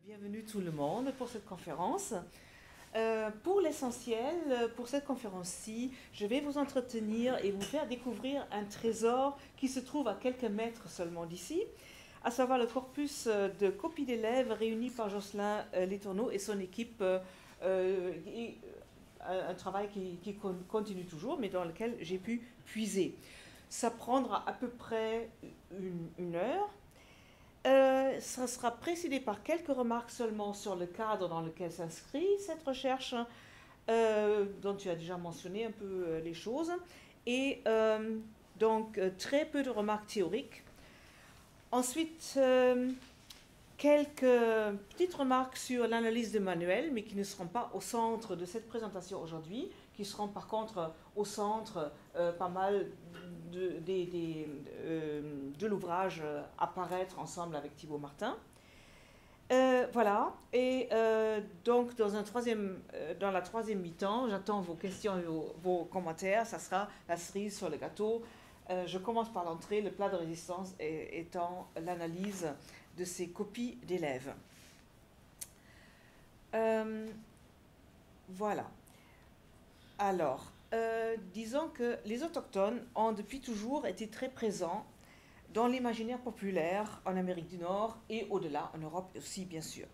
Bienvenue tout le monde pour cette conférence. Pour l'essentiel, pour cette conférence-ci, je vais vous entretenir et vous faire découvrir un trésor qui se trouve à quelques mètres seulement d'ici, à savoir le corpus de copies d'élèves réunis par Jocelyn Letourneau et son équipe, un travail qui continue toujours, mais dans lequel j'ai pu puiser. Ça prendra à peu près une heure. Ça sera précédé par quelques remarques seulement sur le cadre dans lequel s'inscrit cette recherche, dont tu as déjà mentionné un peu les choses, et donc très peu de remarques théoriques. Ensuite, quelques petites remarques sur l'analyse de manuel, mais qui ne seront pas au centre de cette présentation aujourd'hui, qui seront par contre au centre pas mal de l'ouvrage à paraître ensemble avec Thibaut Martin. Voilà, et donc dans la troisième mi-temps, j'attends vos questions et vos commentaires. Ça sera la cerise sur le gâteau. Je commence par l'entrée, le plat de résistance étant l'analyse de ces copies d'élèves. Voilà. Alors, disons que les autochtones ont depuis toujours été très présents dans l'imaginaire populaire en Amérique du Nord et au-delà, en Europe aussi bien sûr.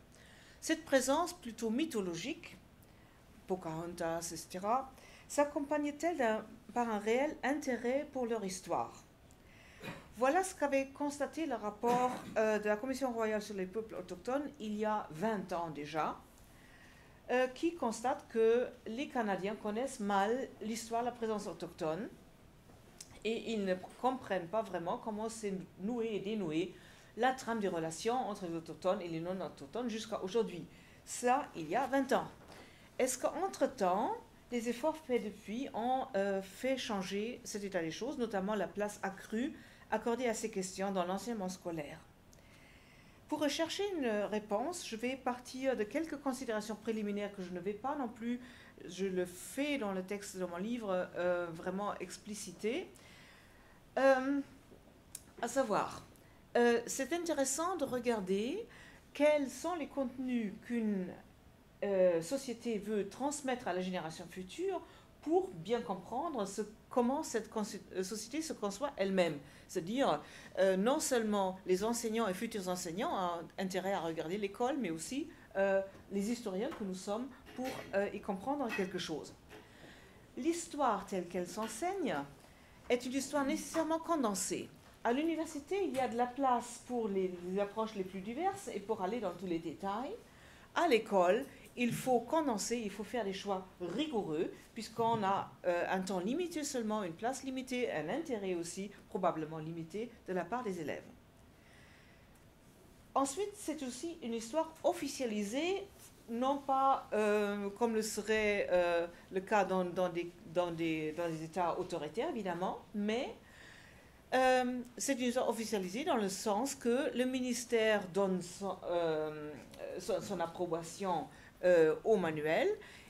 Cette présence plutôt mythologique, Pocahontas, etc., s'accompagnait-elle par un réel intérêt pour leur histoire. Voilà ce qu'avait constaté le rapport de la Commission royale sur les peuples autochtones il y a 20 ans déjà, qui constate que les Canadiens connaissent mal l'histoire de la présence autochtone et ils ne comprennent pas vraiment comment s'est nouée et dénouée la trame des relations entre les autochtones et les non-autochtones jusqu'à aujourd'hui. Ça, il y a 20 ans. Est-ce qu'entre-temps, les efforts faits depuis ont fait changer cet état des choses, notamment la place accrue accordée à ces questions dans l'enseignement scolaire? Pour rechercher une réponse, je vais partir de quelques considérations préliminaires que je ne vais pas non plus, je le fais dans le texte de mon livre, vraiment expliciter. À savoir, c'est intéressant de regarder quels sont les contenus qu'une société veut transmettre à la génération future pour bien comprendre comment cette société se conçoit elle-même. C'est-à-dire, non seulement les enseignants et futurs enseignants ont intérêt à regarder l'école, mais aussi les historiens que nous sommes pour y comprendre quelque chose. L'histoire telle qu'elle s'enseigne est une histoire nécessairement condensée. À l'université, il y a de la place pour les approches les plus diverses et pour aller dans tous les détails. À l'école, il faut condenser, il faut faire des choix rigoureux, puisqu'on a un temps limité seulement, une place limitée, un intérêt aussi probablement limité de la part des élèves. Ensuite, c'est aussi une histoire officialisée, non pas comme le serait le cas dans des États autoritaires, évidemment, mais c'est une histoire officialisée dans le sens que le ministère donne son approbation au manuel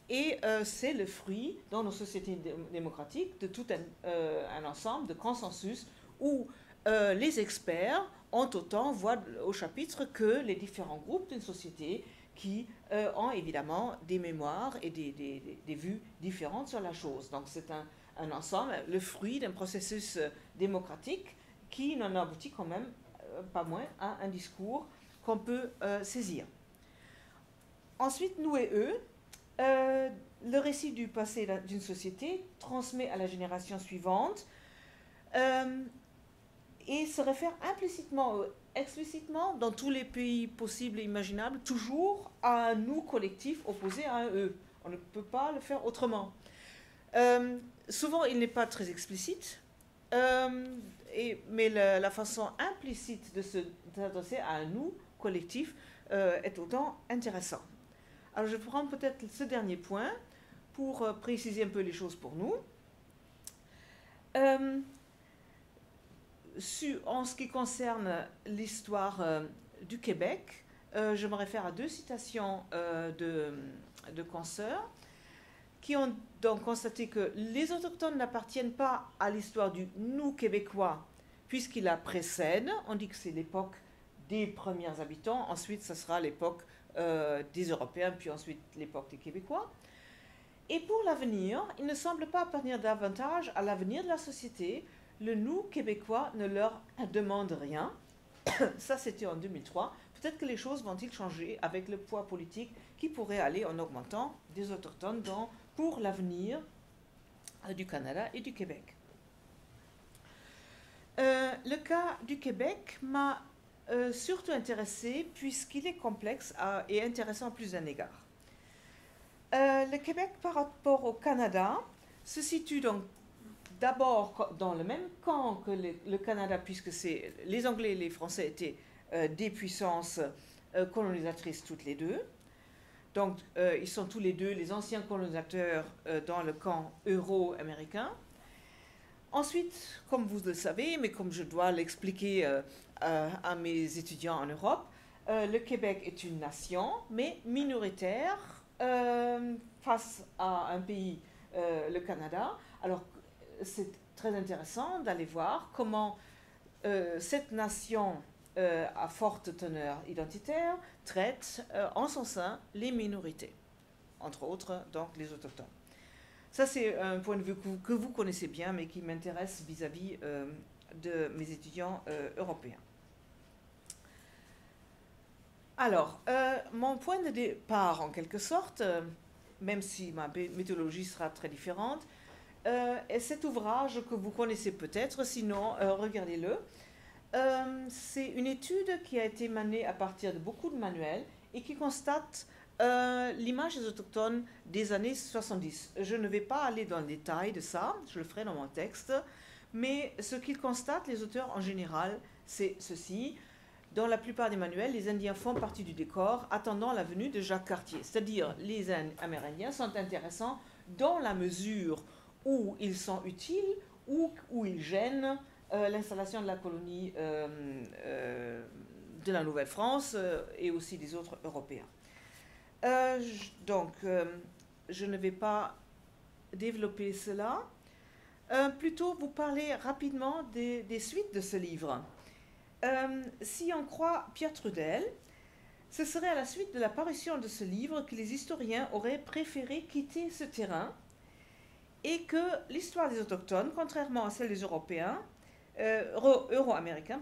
et c'est le fruit dans nos sociétés démocratiques de tout un ensemble de consensus où les experts ont autant voix au chapitre que les différents groupes d'une société qui ont évidemment des mémoires et des vues différentes sur la chose. Donc c'est un ensemble, le fruit d'un processus démocratique qui n'en aboutit quand même pas moins à un discours qu'on peut saisir. Ensuite, nous et eux, le récit du passé d'une société transmet à la génération suivante et se réfère implicitement ou explicitement dans tous les pays possibles et imaginables, toujours à un nous collectif opposé à un eux. On ne peut pas le faire autrement. Souvent, il n'est pas très explicite, mais la façon implicite de s'adresser à un nous collectif est autant intéressant. Alors, je prends peut-être ce dernier point pour préciser un peu les choses pour nous. En ce qui concerne l'histoire du Québec, je me réfère à deux citations de consoeurs qui ont donc constaté que les autochtones n'appartiennent pas à l'histoire du nous québécois, puisqu'il la précède. On dit que c'est l'époque des premiers habitants, ensuite ce sera l'époque des Européens, puis ensuite l'époque des Québécois. Et pour l'avenir, il ne semble pas appartenir davantage à l'avenir de la société. Le nous québécois ne leur demande rien. Ça, c'était en 2003. Peut-être que les choses vont-ils changer avec le poids politique qui pourrait aller en augmentant des autochtones pour l'avenir du Canada et du Québec. Le cas du Québec m'a surtout intéressé puisqu'il est complexe et intéressant à plus d'un égard. Le Québec par rapport au Canada se situe donc d'abord dans le même camp que le Canada, puisque les Anglais et les Français étaient des puissances colonisatrices toutes les deux. Donc ils sont tous les deux les anciens colonisateurs dans le camp euro-américain. Ensuite, comme vous le savez, mais comme je dois l'expliquer à mes étudiants en Europe, le Québec est une nation, mais minoritaire face à un pays, le Canada. Alors, c'est très intéressant d'aller voir comment cette nation à forte teneur identitaire traite en son sein les minorités, entre autres donc les autochtones. Ça, c'est un point de vue que vous connaissez bien, mais qui m'intéresse vis-à-vis de mes étudiants européens. Alors, mon point de départ, en quelque sorte, même si ma méthodologie sera très différente, est cet ouvrage que vous connaissez peut-être, sinon regardez-le. C'est une étude qui a été menée à partir de beaucoup de manuels et qui constate l'image des autochtones des années 70. Je ne vais pas aller dans le détail de ça, je le ferai dans mon texte, mais ce qu'ils constatent, les auteurs en général, c'est ceci. Dans la plupart des manuels, les Indiens font partie du décor attendant la venue de Jacques Cartier. C'est-à-dire, les Amérindiens sont intéressants dans la mesure où ils sont utiles ou où ils gênent l'installation de la colonie de la Nouvelle-France et aussi des autres Européens. Donc, je ne vais pas développer cela. Plutôt, vous parler rapidement des suites de ce livre. Si on croit Pierre Trudel, ce serait à la suite de la parution de ce livre que les historiens auraient préféré quitter ce terrain et que l'histoire des Autochtones, contrairement à celle des Européens, euro-américains,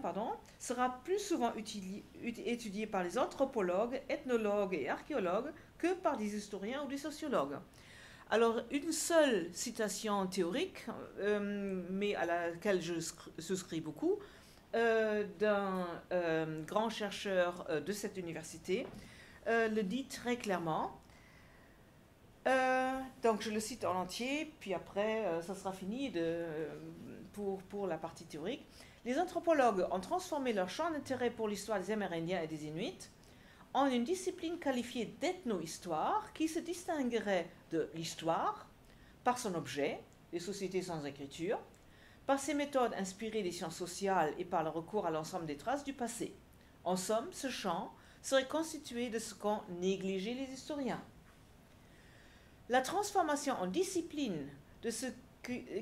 sera plus souvent étudiée par les anthropologues, ethnologues et archéologues que par des historiens ou des sociologues. Alors, une seule citation théorique, mais à laquelle je souscris beaucoup, d'un grand chercheur de cette université, le dit très clairement. Donc je le cite en entier, puis après ça sera fini pour la partie théorique. Les anthropologues ont transformé leur champ d'intérêt pour l'histoire des Amérindiens et des Inuits en une discipline qualifiée d'ethno-histoire qui se distinguerait de l'histoire par son objet, les sociétés sans écriture, par ses méthodes inspirées des sciences sociales et par le recours à l'ensemble des traces du passé. En somme, ce champ serait constitué de ce qu'ont négligé les historiens. La transformation en discipline de ce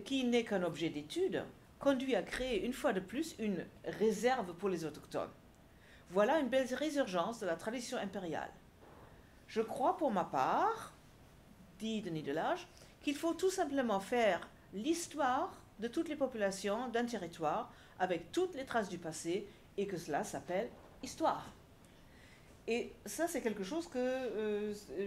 qui n'est qu'un objet d'étude conduit à créer une fois de plus une réserve pour les autochtones. Voilà une belle résurgence de la tradition impériale. Je crois pour ma part, dit Denis Delage, qu'il faut tout simplement faire l'histoire de toutes les populations d'un territoire avec toutes les traces du passé et que cela s'appelle histoire. Et ça, c'est quelque chose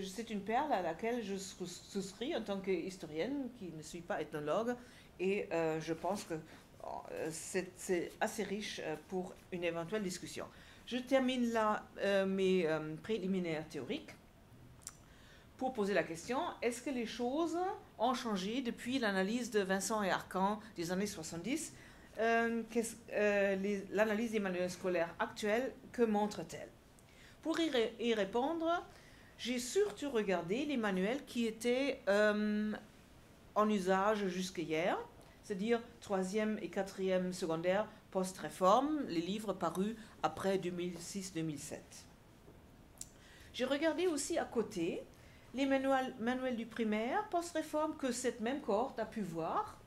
c'est une perle à laquelle je souscris en tant qu'historienne qui ne suis pas ethnologue et je pense que c'est assez riche pour une éventuelle discussion. Je termine là mes préliminaires théoriques pour poser la question, est-ce que les choses ont changé depuis l'analyse de Vincent et Arcan des années 70 l'analyse des manuels scolaires actuels, que montre-t-elle? Pour y répondre, j'ai surtout regardé les manuels qui étaient en usage jusqu'hier, c'est-à-dire 3e et 4e secondaire post-réforme, les livres parus après 2006-2007. J'ai regardé aussi à côté les manuels du primaire post-réforme que cette même cohorte a pu voir,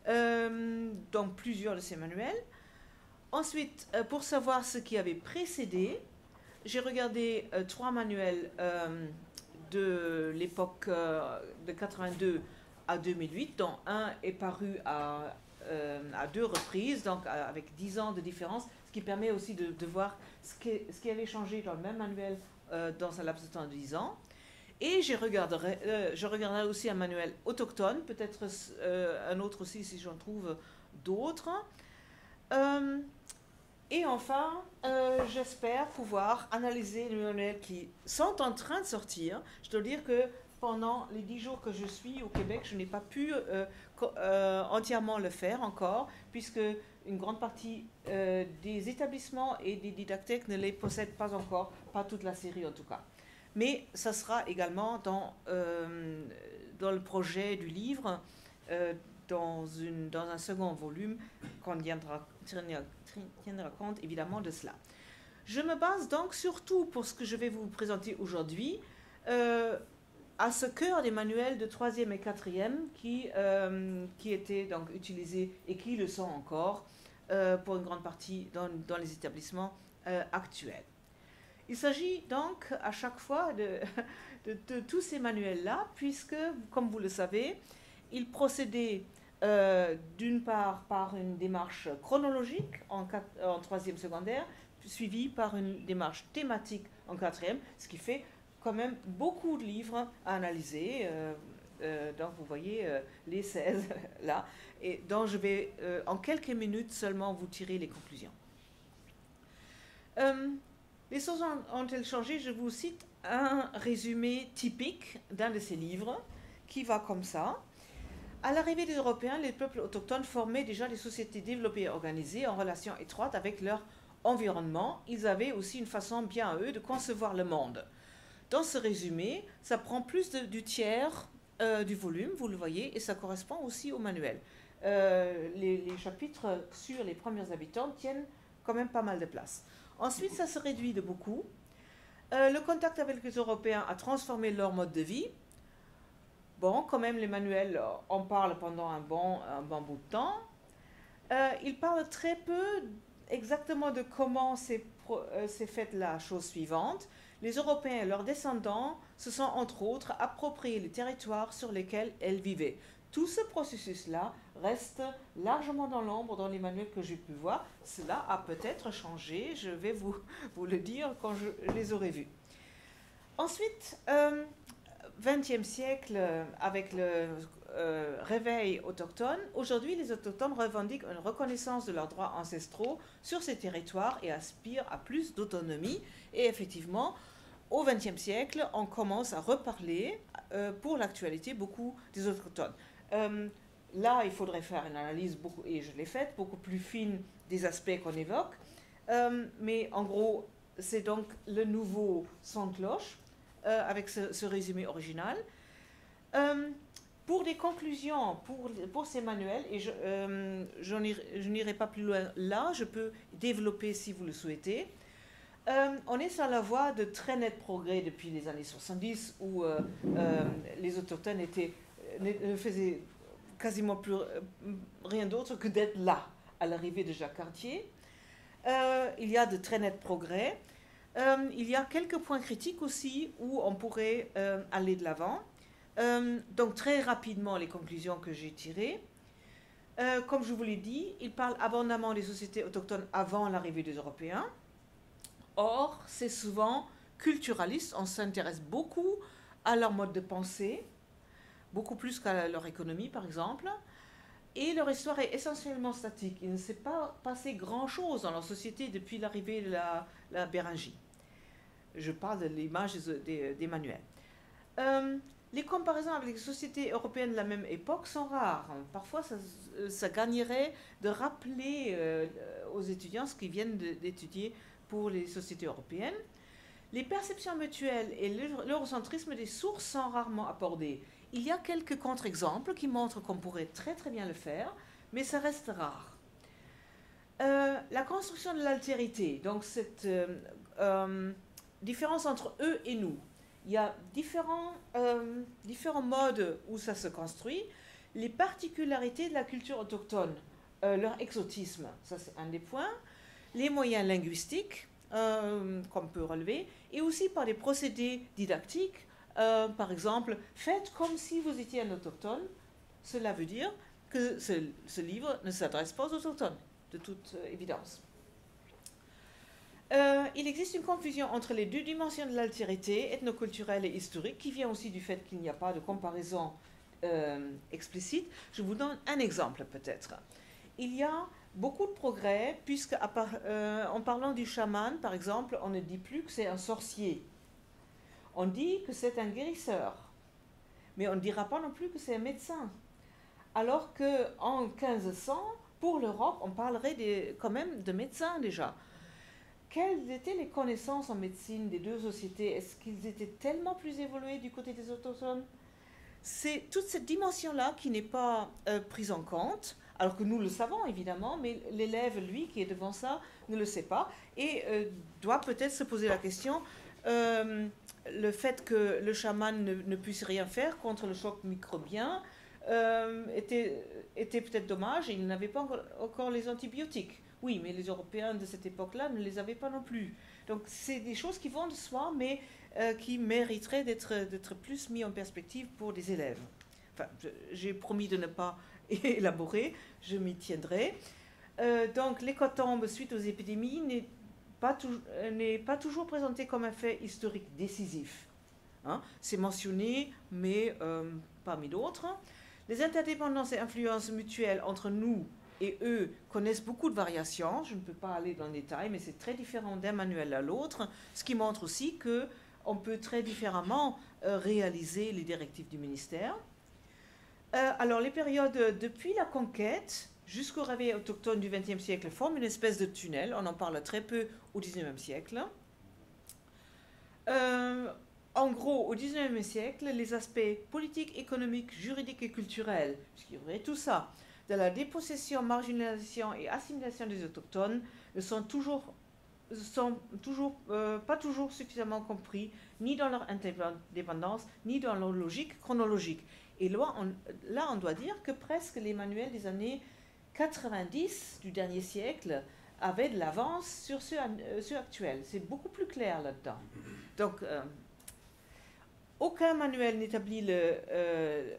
donc plusieurs de ces manuels. Ensuite, pour savoir ce qui avait précédé, j'ai regardé 3 manuels de l'époque de 82 à 2008, dont un est paru à 2 reprises, donc avec 10 ans de différence, ce qui permet aussi de voir ce qui avait changé dans le même manuel dans un laps de temps de 10 ans. Et je regarderai aussi un manuel autochtone, peut-être un autre aussi si j'en trouve d'autres. Et enfin, j'espère pouvoir analyser les manuels qui sont en train de sortir. Je dois dire que pendant les 10 jours que je suis au Québec, je n'ai pas pu entièrement le faire encore, puisque une grande partie des établissements et des didactèques ne les possèdent pas encore, pas toute la série en tout cas. Mais ça sera également dans le projet du livre, dans un second volume, qu'on tiendra compte évidemment de cela. Je me base donc surtout pour ce que je vais vous présenter aujourd'hui à ce cœur des manuels de 3e et 4e qui étaient donc utilisés et qui le sont encore pour une grande partie dans les établissements actuels. Il s'agit donc à chaque fois de tous ces manuels-là, puisque, comme vous le savez, ils procédaient d'une part par une démarche chronologique en 3e secondaire, suivie par une démarche thématique en 4e, ce qui fait quand même beaucoup de livres à analyser. Donc vous voyez les 16 là, et dont je vais en quelques minutes seulement vous tirer les conclusions. Les choses ont-elles changé? Je vous cite un résumé typique d'un de ces livres qui va comme ça. À l'arrivée des Européens, les peuples autochtones formaient déjà des sociétés développées et organisées en relation étroite avec leur environnement. Ils avaient aussi une façon bien à eux de concevoir le monde. Dans ce résumé, ça prend plus du tiers du volume, vous le voyez, et ça correspond aussi au manuel. Les chapitres sur les premiers habitants tiennent quand même pas mal de place. Ensuite, ça se réduit de beaucoup. Le contact avec les Européens a transformé leur mode de vie. Bon, quand même, les manuels en parlent pendant un bon bout de temps. Ils parlent très peu exactement de comment s'est faite la chose suivante. Les Européens et leurs descendants se sont entre autres appropriés les territoires sur lesquels elles vivaient. Tout ce processus-là reste largement dans l'ombre dans les manuels que j'ai pu voir. Cela a peut-être changé, je vais vous le dire quand je les aurai vus. Ensuite, 20e siècle, avec le réveil autochtone, aujourd'hui les autochtones revendiquent une reconnaissance de leurs droits ancestraux sur ces territoires et aspirent à plus d'autonomie. Et effectivement, au XXe siècle, on commence à reparler pour l'actualité beaucoup des autochtones. Là, il faudrait faire une analyse, et je l'ai faite, beaucoup plus fine des aspects qu'on évoque. Mais en gros, c'est donc le nouveau son de cloche avec ce résumé original. Pour des conclusions, pour ces manuels, et je n'irai pas plus loin là, je peux développer si vous le souhaitez. On est sur la voie de très nets progrès depuis les années 70 où les autochtones ne faisaient quasiment plus rien d'autre que d'être là à l'arrivée de Jacques Cartier. Il y a de très nets progrès. Il y a quelques points critiques aussi où on pourrait aller de l'avant. Donc très rapidement les conclusions que j'ai tirées. Comme je vous l'ai dit, il parle abondamment des sociétés autochtones avant l'arrivée des Européens. Or, c'est souvent culturaliste, on s'intéresse beaucoup à leur mode de pensée, beaucoup plus qu'à leur économie par exemple, et leur histoire est essentiellement statique. Il ne s'est pas passé grand-chose dans leur société depuis l'arrivée de la Béringie. Je parle de l'image des manuels. Les comparaisons avec les sociétés européennes de la même époque sont rares. Parfois, ça gagnerait de rappeler aux étudiants ce qu'ils viennent d'étudier pour les sociétés européennes. Les perceptions mutuelles et l'eurocentrisme des sources sont rarement abordés. Il y a quelques contre-exemples qui montrent qu'on pourrait très très bien le faire, mais ça reste rare. La construction de l'altérité, donc cette différence entre eux et nous. Il y a différents modes où ça se construit. Les particularités de la culture autochtone, leur exotisme, ça c'est un des points. Les moyens linguistiques, qu'on peut relever, et aussi par des procédés didactiques. Par exemple, faites comme si vous étiez un autochtone. Cela veut dire que ce livre ne s'adresse pas aux autochtones, de toute évidence. Il existe une confusion entre les deux dimensions de l'altérité, ethnoculturelle et historique, qui vient aussi du fait qu'il n'y a pas de comparaison explicite. Je vous donne un exemple peut-être. Il y a beaucoup de progrès, puisque en parlant du chaman, par exemple, on ne dit plus que c'est un sorcier. On dit que c'est un guérisseur. Mais on ne dira pas non plus que c'est un médecin. Alors qu'en 1500, pour l'Europe, on parlerait quand même de médecins déjà. Quelles étaient les connaissances en médecine des deux sociétés? Est-ce qu'ils étaient tellement plus évolués du côté des autochtones? C'est toute cette dimension-là qui n'est pas prise en compte, alors que nous le savons évidemment, mais l'élève, lui, qui est devant ça, ne le sait pas et doit peut-être se poser la question, le fait que le chaman ne puisse rien faire contre le choc microbien était peut-être dommage, et il n'avait pas encore les antibiotiques. Oui, mais les Européens de cette époque-là ne les avaient pas non plus. Donc c'est des choses qui vont de soi, mais qui mériteraient d'être plus mis en perspective pour des élèves. Enfin, j'ai promis de ne pas élaborer, je m'y tiendrai. Donc l'hécatombe suite aux épidémies n'est pas toujours présenté comme un fait historique décisif. Hein? C'est mentionné, mais parmi d'autres. Les interdépendances et influences mutuelles entre nous et eux connaissent beaucoup de variations. Je ne peux pas aller dans le détail, mais c'est très différent d'un manuel à l'autre, ce qui montre aussi qu'on peut très différemment réaliser les directives du ministère. Alors, les périodes depuis la conquête jusqu'au réveil autochtone du XXe siècle forment une espèce de tunnel. On en parle très peu au XIXe siècle. En gros, au XIXe siècle, les aspects politiques, économiques, juridiques et culturels, puisqu'il y aurait tout ça, de la dépossession, marginalisation et assimilation des autochtones ne sont pas toujours suffisamment compris, ni dans leur indépendance, ni dans leur logique chronologique. Et là, on doit dire que presque les manuels des années 90 du dernier siècle avaient de l'avance sur ceux actuels. C'est beaucoup plus clair là-dedans. Donc, aucun manuel n'établit le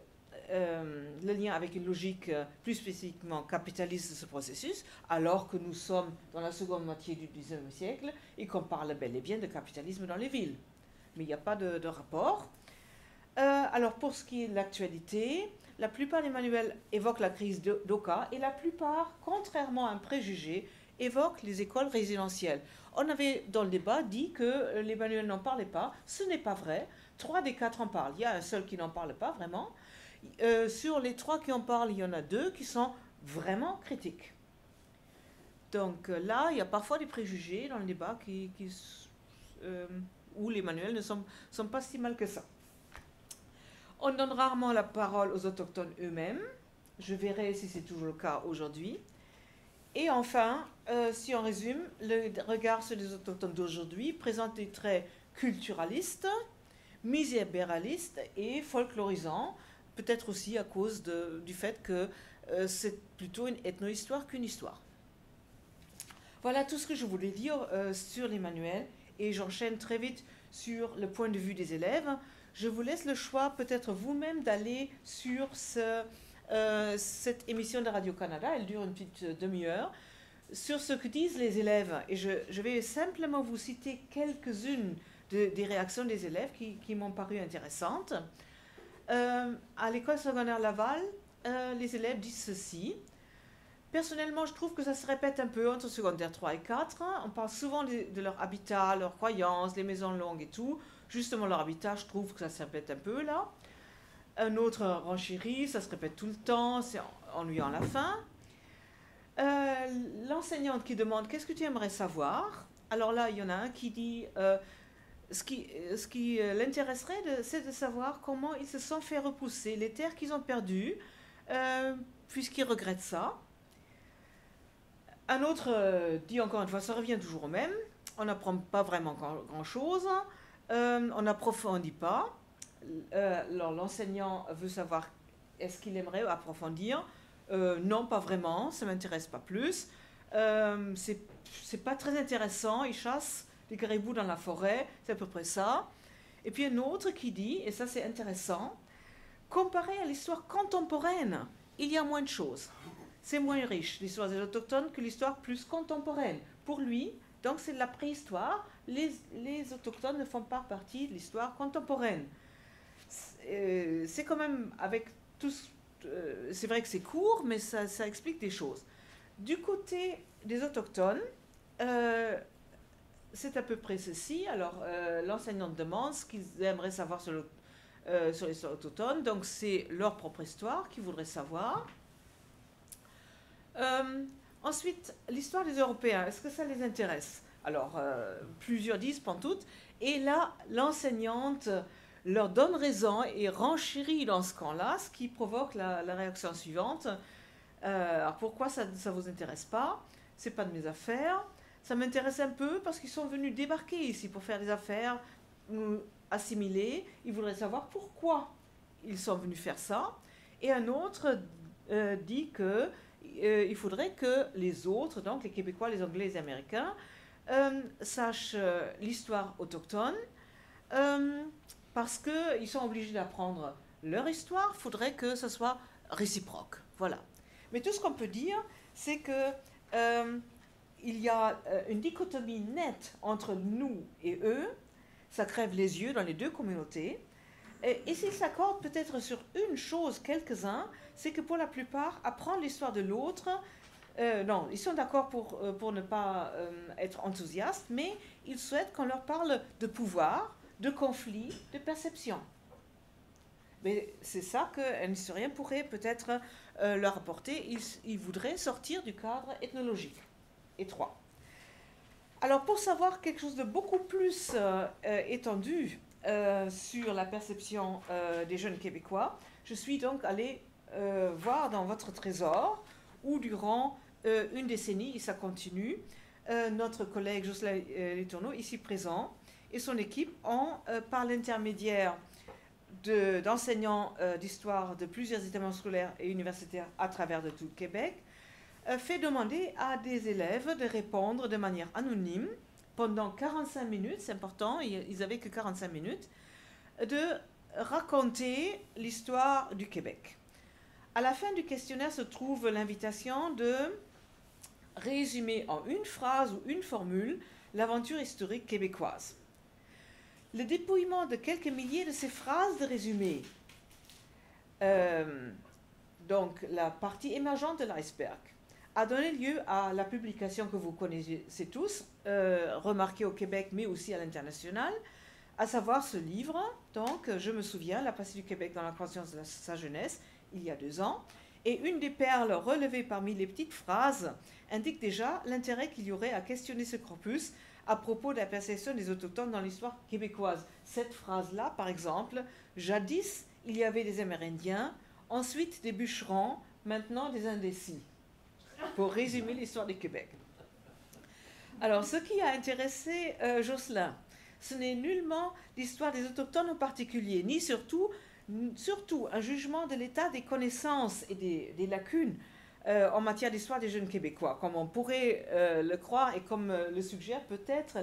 lien avec une logique plus spécifiquement capitaliste de ce processus, alors que nous sommes dans la seconde moitié du XIXe siècle et qu'on parle bel et bien de capitalisme dans les villes. Mais il n'y a pas de rapport. Alors, pour ce qui est de l'actualité, la plupart des manuels évoquent la crise d'Oka et la plupart, contrairement à un préjugé, évoquent les écoles résidentielles. On avait dans le débat dit que les manuels n'en parlaient pas. Ce n'est pas vrai. 3 des 4 en parlent. Il y a un seul qui n'en parle pas vraiment. Sur les 3 qui en parlent, il y en a 2 qui sont vraiment critiques. Donc là, il y a parfois des préjugés dans le débat où les manuels ne sont pas si mal que ça. On donne rarement la parole aux autochtones eux-mêmes. Je verrai si c'est toujours le cas aujourd'hui. Et enfin, si on résume, le regard sur les autochtones d'aujourd'hui présente des traits culturalistes, misérabilistes et folklorisants, peut-être aussi à cause du fait que c'est plutôt une ethno-histoire qu'une histoire. Voilà tout ce que je voulais dire sur les manuels, et j'enchaîne très vite sur le point de vue des élèves. Je vous laisse le choix, peut-être vous-même, d'aller sur cette émission de Radio-Canada. Elle dure une petite demi-heure, sur ce que disent les élèves. Et je vais simplement vous citer quelques-unes des réactions des élèves qui m'ont paru intéressantes. À l'école secondaire Laval, les élèves disent ceci. Personnellement, je trouve que ça se répète un peu entre secondaire 3 et 4. On parle souvent de leur habitat, leurs croyances, les maisons longues et tout. Justement, leur habitat, je trouve que ça se répète un peu là. Un autre renchérit, ça se répète tout le temps, c'est ennuyant à la fin. L'enseignante qui demande « Qu'est-ce que tu aimerais savoir ?» Alors là, il y en a un qui dit ce qui l'intéresserait, c'est de savoir comment ils se sont fait repousser, les terres qu'ils ont perdues, puisqu'ils regrettent ça. Un autre dit encore une fois, ça revient toujours au même, on n'apprend pas vraiment grand-chose, on n'approfondit pas. Alors l'enseignant veut savoir, est-ce qu'il aimerait approfondir? Non, pas vraiment, ça ne m'intéresse pas plus. C'est pas très intéressant, ils chassent des caribous dans la forêt, c'est à peu près ça. Et puis un autre qui dit, et ça c'est intéressant, comparé à l'histoire contemporaine, il y a moins de choses. C'est moins riche, l'histoire des autochtones, que l'histoire plus contemporaine. Pour lui, donc c'est de la préhistoire, les autochtones ne font pas partie de l'histoire contemporaine. C'est quand même, avec tous, c'est vrai que c'est court, mais ça explique des choses. Du côté des autochtones, c'est à peu près ceci. Alors, l'enseignante demande ce qu'ils aimeraient savoir sur l'histoire autochtone. Donc, c'est leur propre histoire qu'ils voudraient savoir. Ensuite, l'histoire des Européens, est-ce que ça les intéresse? Alors, plusieurs disent pantoute. Et là, l'enseignante leur donne raison et renchérit dans ce camp-là, ce qui provoque la réaction suivante. Alors, pourquoi ça ne vous intéresse pas? C'est pas de mes affaires. Ça m'intéresse un peu parce qu'ils sont venus débarquer ici pour faire des affaires, nous assimiler. Ils voudraient savoir pourquoi ils sont venus faire ça. Et un autre dit que il faudrait que les autres, donc les Québécois, les Anglais, les Américains, sachent l'histoire autochtone parce qu'ils sont obligés d'apprendre leur histoire. Il faudrait que ce soit réciproque. Voilà. Mais tout ce qu'on peut dire, c'est que il y a une dichotomie nette entre nous et eux. Ça crève les yeux dans les deux communautés. Et s'ils s'accordent peut-être sur une chose, quelques-uns, c'est que pour la plupart, apprendre l'histoire de l'autre, non, ils sont d'accord pour ne pas être enthousiastes, mais ils souhaitent qu'on leur parle de pouvoir, de conflit, de perception. Mais c'est ça qu'un historien pourrait peut-être leur apporter. Ils voudraient sortir du cadre ethnologique étroit. Alors, pour savoir quelque chose de beaucoup plus étendu sur la perception des jeunes Québécois, je suis donc allée voir dans votre trésor où durant une décennie, et ça continue, notre collègue Jocelyn Letourneau, ici présent, et son équipe ont, par l'intermédiaire d'enseignants d'histoire de plusieurs établissements scolaires et universitaires à travers de tout le Québec, fait demander à des élèves de répondre de manière anonyme pendant 45 minutes, c'est important, ils n'avaient que 45 minutes, de raconter l'histoire du Québec. À la fin du questionnaire se trouve l'invitation de résumer en une phrase ou une formule l'aventure historique québécoise. Le dépouillement de quelques milliers de ces phrases de résumé, donc la partie émergente de l'iceberg, a donné lieu à la publication que vous connaissez tous, remarquée au Québec mais aussi à l'international, à savoir ce livre, donc je me souviens, La passée du Québec dans la conscience de sa jeunesse, il y a 2 ans, et une des perles relevées parmi les petites phrases indique déjà l'intérêt qu'il y aurait à questionner ce corpus à propos de la perception des autochtones dans l'histoire québécoise. Cette phrase-là, par exemple, jadis, il y avait des Amérindiens, ensuite des bûcherons, maintenant des indécis, pour résumer l'histoire du Québec. Alors, ce qui a intéressé Jocelyn, ce n'est nullement l'histoire des autochtones en particulier, ni surtout un jugement de l'état des connaissances et des lacunes en matière d'histoire des jeunes Québécois, comme on pourrait le croire et comme le suggère peut-être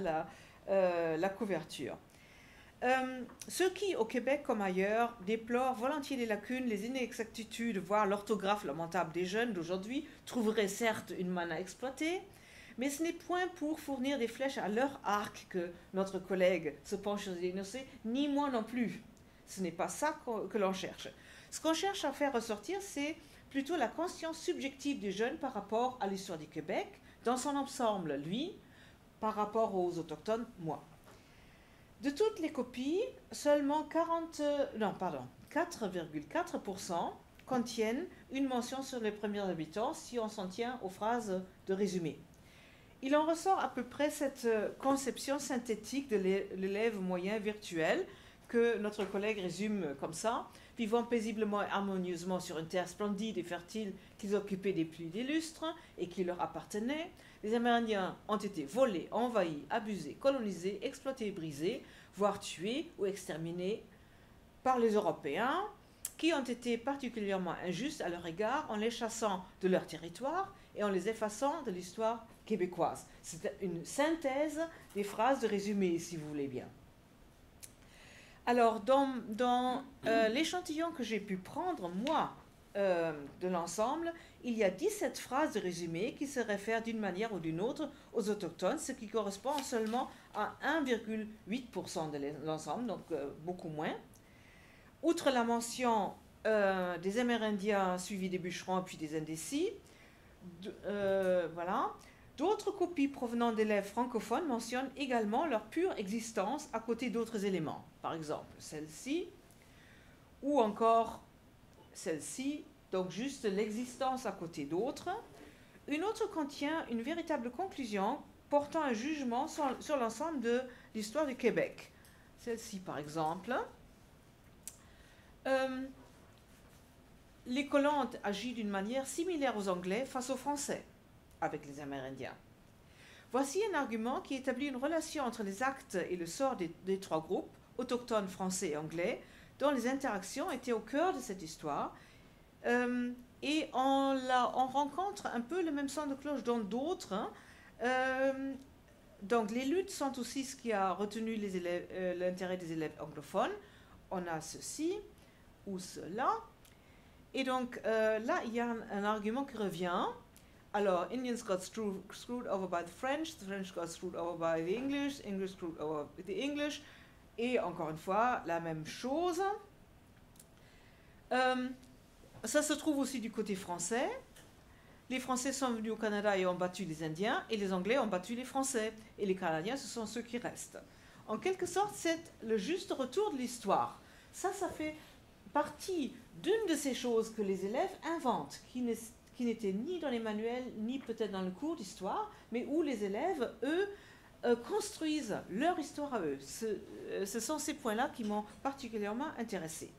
la couverture. Ceux qui, au Québec comme ailleurs, déplorent volontiers les lacunes, les inexactitudes, voire l'orthographe lamentable des jeunes d'aujourd'hui, trouveraient certes une manne à exploiter, mais ce n'est point pour fournir des flèches à leur arc que notre collègue se penche sur les énoncés, ni moi non plus. Ce n'est pas ça que l'on cherche. Ce qu'on cherche à faire ressortir, c'est plutôt la conscience subjective des jeunes par rapport à l'histoire du Québec, dans son ensemble, lui, par rapport aux autochtones, moi. De toutes les copies, seulement 4,4% contiennent une mention sur les premiers habitants si on s'en tient aux phrases de résumé. Il en ressort à peu près cette conception synthétique de l'élève moyen virtuel que notre collègue résume comme ça, vivant paisiblement et harmonieusement sur une terre splendide et fertile qu'ils occupaient depuis des lustres et qui leur appartenait. Les Amérindiens ont été volés, envahis, abusés, colonisés, exploités et brisés, voire tués ou exterminés par les Européens qui ont été particulièrement injustes à leur égard en les chassant de leur territoire et en les effaçant de l'histoire québécoise. C'est une synthèse des phrases de résumé, si vous voulez bien. Alors, dans l'échantillon que j'ai pu prendre, moi, de l'ensemble, il y a 17 phrases de résumé qui se réfèrent d'une manière ou d'une autre aux autochtones, ce qui correspond seulement à 1,8% de l'ensemble, donc beaucoup moins. Outre la mention des Amérindiens suivis des bûcherons puis des indécis, voilà. D'autres copies provenant d'élèves francophones mentionnent également leur pure existence à côté d'autres éléments. Par exemple, celle-ci, ou encore celle-ci, donc juste l'existence à côté d'autres. Une autre contient une véritable conclusion portant un jugement sur l'ensemble de l'histoire du Québec. Celle-ci, par exemple. Les colons ont agi d'une manière similaire aux Anglais face aux Français, avec les Amérindiens. Voici un argument qui établit une relation entre les actes et le sort des trois groupes, autochtones, français et anglais, dont les interactions étaient au cœur de cette histoire. Et on rencontre un peu le même son de cloche dans d'autres. Donc les luttes sont aussi ce qui a retenu l'intérêt des élèves anglophones. On a ceci ou cela. Et donc là, il y a un argument qui revient. Alors, Indians got screwed over by the French got screwed over by the English screwed over by the English, et encore une fois, la même chose. Ça se trouve aussi du côté français. Les Français sont venus au Canada et ont battu les Indiens, et les Anglais ont battu les Français, et les Canadiens, ce sont ceux qui restent. En quelque sorte, c'est le juste retour de l'histoire. Ça fait partie d'une de ces choses que les élèves inventent, qui n'étaient ni dans les manuels, ni peut-être dans le cours d'histoire, mais où les élèves, eux, construisent leur histoire à eux. Ce sont ces points-là qui m'ont particulièrement intéressée.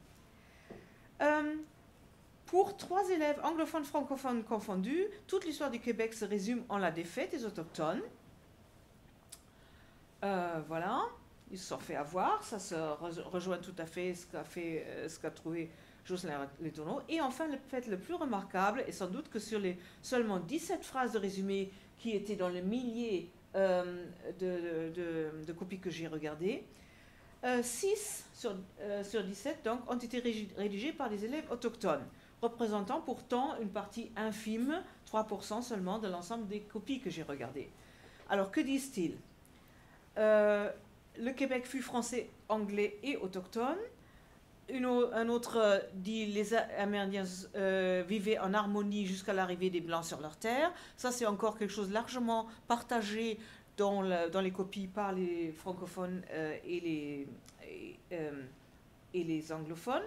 Pour 3 élèves anglophones francophones confondus, toute l'histoire du Québec se résume en la défaite des Autochtones. Voilà, ils se sont fait avoir, ça se rejoint tout à fait ce qu'a trouvé Jocelyn Letourneau. Et enfin, le fait le plus remarquable est sans doute que sur les seulement 17 phrases de résumé qui étaient dans le millier de copies que j'ai regardées, 6 sur 17 donc, ont été rédigées par des élèves autochtones, représentant pourtant une partie infime, 3% seulement de l'ensemble des copies que j'ai regardées. Alors, que disent-ils ? Le Québec fut français, anglais et autochtone. Un autre dit les Amérindiens vivaient en harmonie jusqu'à l'arrivée des Blancs sur leur terre. Ça, c'est encore quelque chose largement partagé dans les copies par les francophones et les anglophones.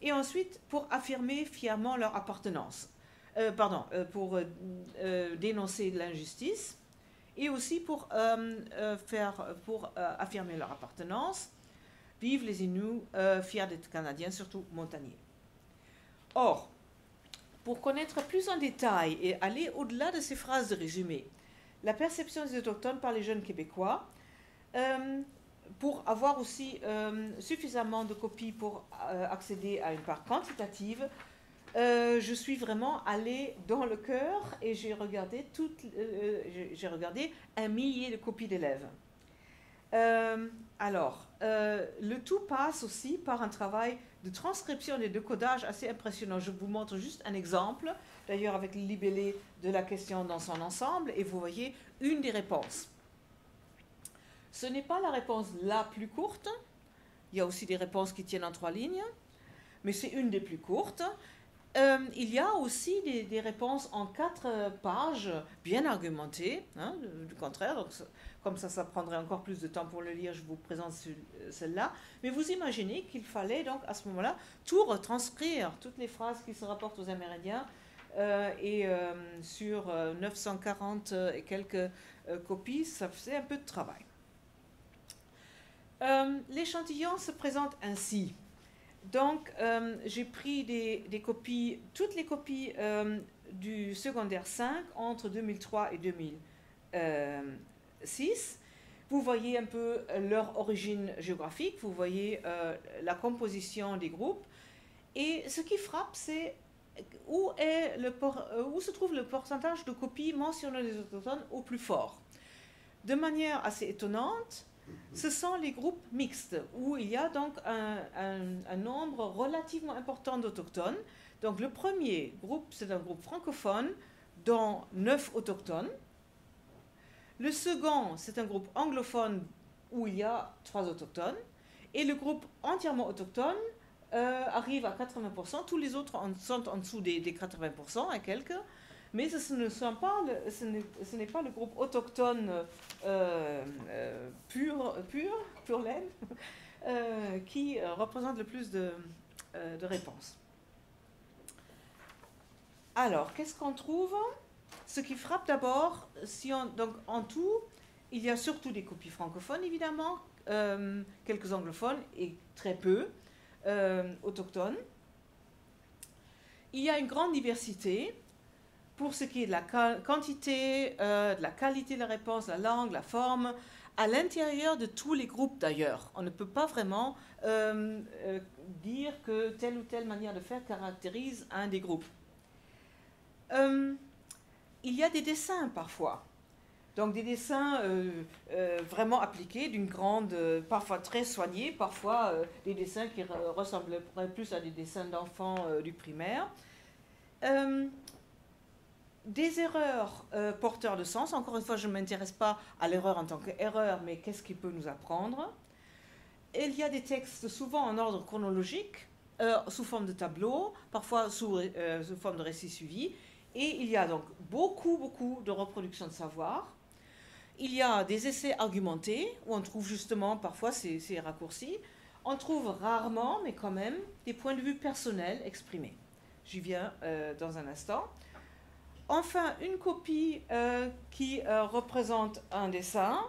Et ensuite, pour affirmer fièrement leur appartenance. Pour dénoncer l'injustice. Et aussi pour affirmer leur appartenance. Vive les Inuits, fiers d'être Canadiens, surtout montagnais. Or, pour connaître plus en détail et aller au-delà de ces phrases de résumé, la perception des Autochtones par les jeunes Québécois, pour avoir aussi suffisamment de copies pour accéder à une part quantitative, je suis vraiment allée dans le cœur et j'ai regardé un millier de copies d'élèves. Le tout passe aussi par un travail de transcription et de codage assez impressionnant. Je vous montre juste un exemple, d'ailleurs avec le libellé de la question dans son ensemble, et vous voyez une des réponses. Ce n'est pas la réponse la plus courte, il y a aussi des réponses qui tiennent en 3 lignes, mais c'est une des plus courtes. Il y a aussi des réponses en 4 pages, bien argumentées, hein, du contraire, donc comme ça prendrait encore plus de temps pour le lire, je vous présente celle-là. Mais vous imaginez qu'il fallait donc à ce moment-là tout retranscrire, toutes les phrases qui se rapportent aux Amérindiens, et sur 940 et quelques copies, ça faisait un peu de travail. L'échantillon se présente ainsi. Donc, j'ai pris des copies, toutes les copies du secondaire 5 entre 2003 et 2006. Vous voyez un peu leur origine géographique, vous voyez la composition des groupes. Et ce qui frappe, c'est où se trouve le pourcentage de copies mentionnant les autochtones au plus fort. De manière assez étonnante, ce sont les groupes mixtes, où il y a donc un nombre relativement important d'autochtones. Donc le premier groupe, c'est un groupe francophone, dont 9 autochtones. Le second, c'est un groupe anglophone, où il y a 3 autochtones. Et le groupe entièrement autochtone arrive à 80%. Tous les autres sont en dessous des 80% et quelques. Mais ce n'est pas le groupe autochtone pur laine, qui représente le plus de réponses. Alors, qu'est-ce qu'on trouve? Ce qui frappe d'abord, donc en tout, il y a surtout des copies francophones, évidemment, quelques anglophones et très peu autochtones. Il y a une grande diversité pour ce qui est de la quantité, de la qualité de la réponse, la langue, la forme, à l'intérieur de tous les groupes d'ailleurs. On ne peut pas vraiment dire que telle ou telle manière de faire caractérise un des groupes. Il y a des dessins parfois. Donc des dessins vraiment appliqués, d'une grande, parfois très soignés, parfois des dessins qui ressembleraient plus à des dessins d'enfants du primaire. Des erreurs porteurs de sens. Encore une fois, je ne m'intéresse pas à l'erreur en tant qu'erreur, mais qu'est-ce qui peut nous apprendre? Il y a des textes souvent en ordre chronologique, sous forme de tableau, parfois sous forme de récits suivis. Et il y a donc beaucoup de reproductions de savoir. Il y a des essais argumentés, où on trouve justement parfois ces raccourcis. On trouve rarement, mais quand même, des points de vue personnels exprimés. J'y viens dans un instant. Enfin, une copie qui représente un dessin,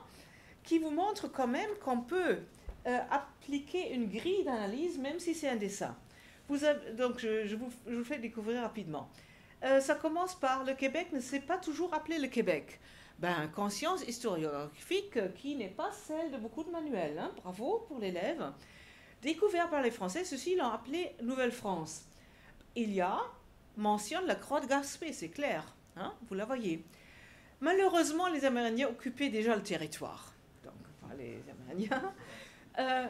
qui vous montre quand même qu'on peut appliquer une grille d'analyse, même si c'est un dessin. Donc, je vous fais découvrir rapidement. Ça commence par le Québec ne s'est pas toujours appelé le Québec. Conscience historiographique qui n'est pas celle de beaucoup de manuels. Hein. Bravo pour l'élève. Découvert par les Français, ceux-ci l'ont appelé Nouvelle-France. Il y a mention de la croix de Gaspé, c'est clair. Hein, vous la voyez. Malheureusement, les Amérindiens occupaient déjà le territoire. Donc, enfin, les Amérindiens.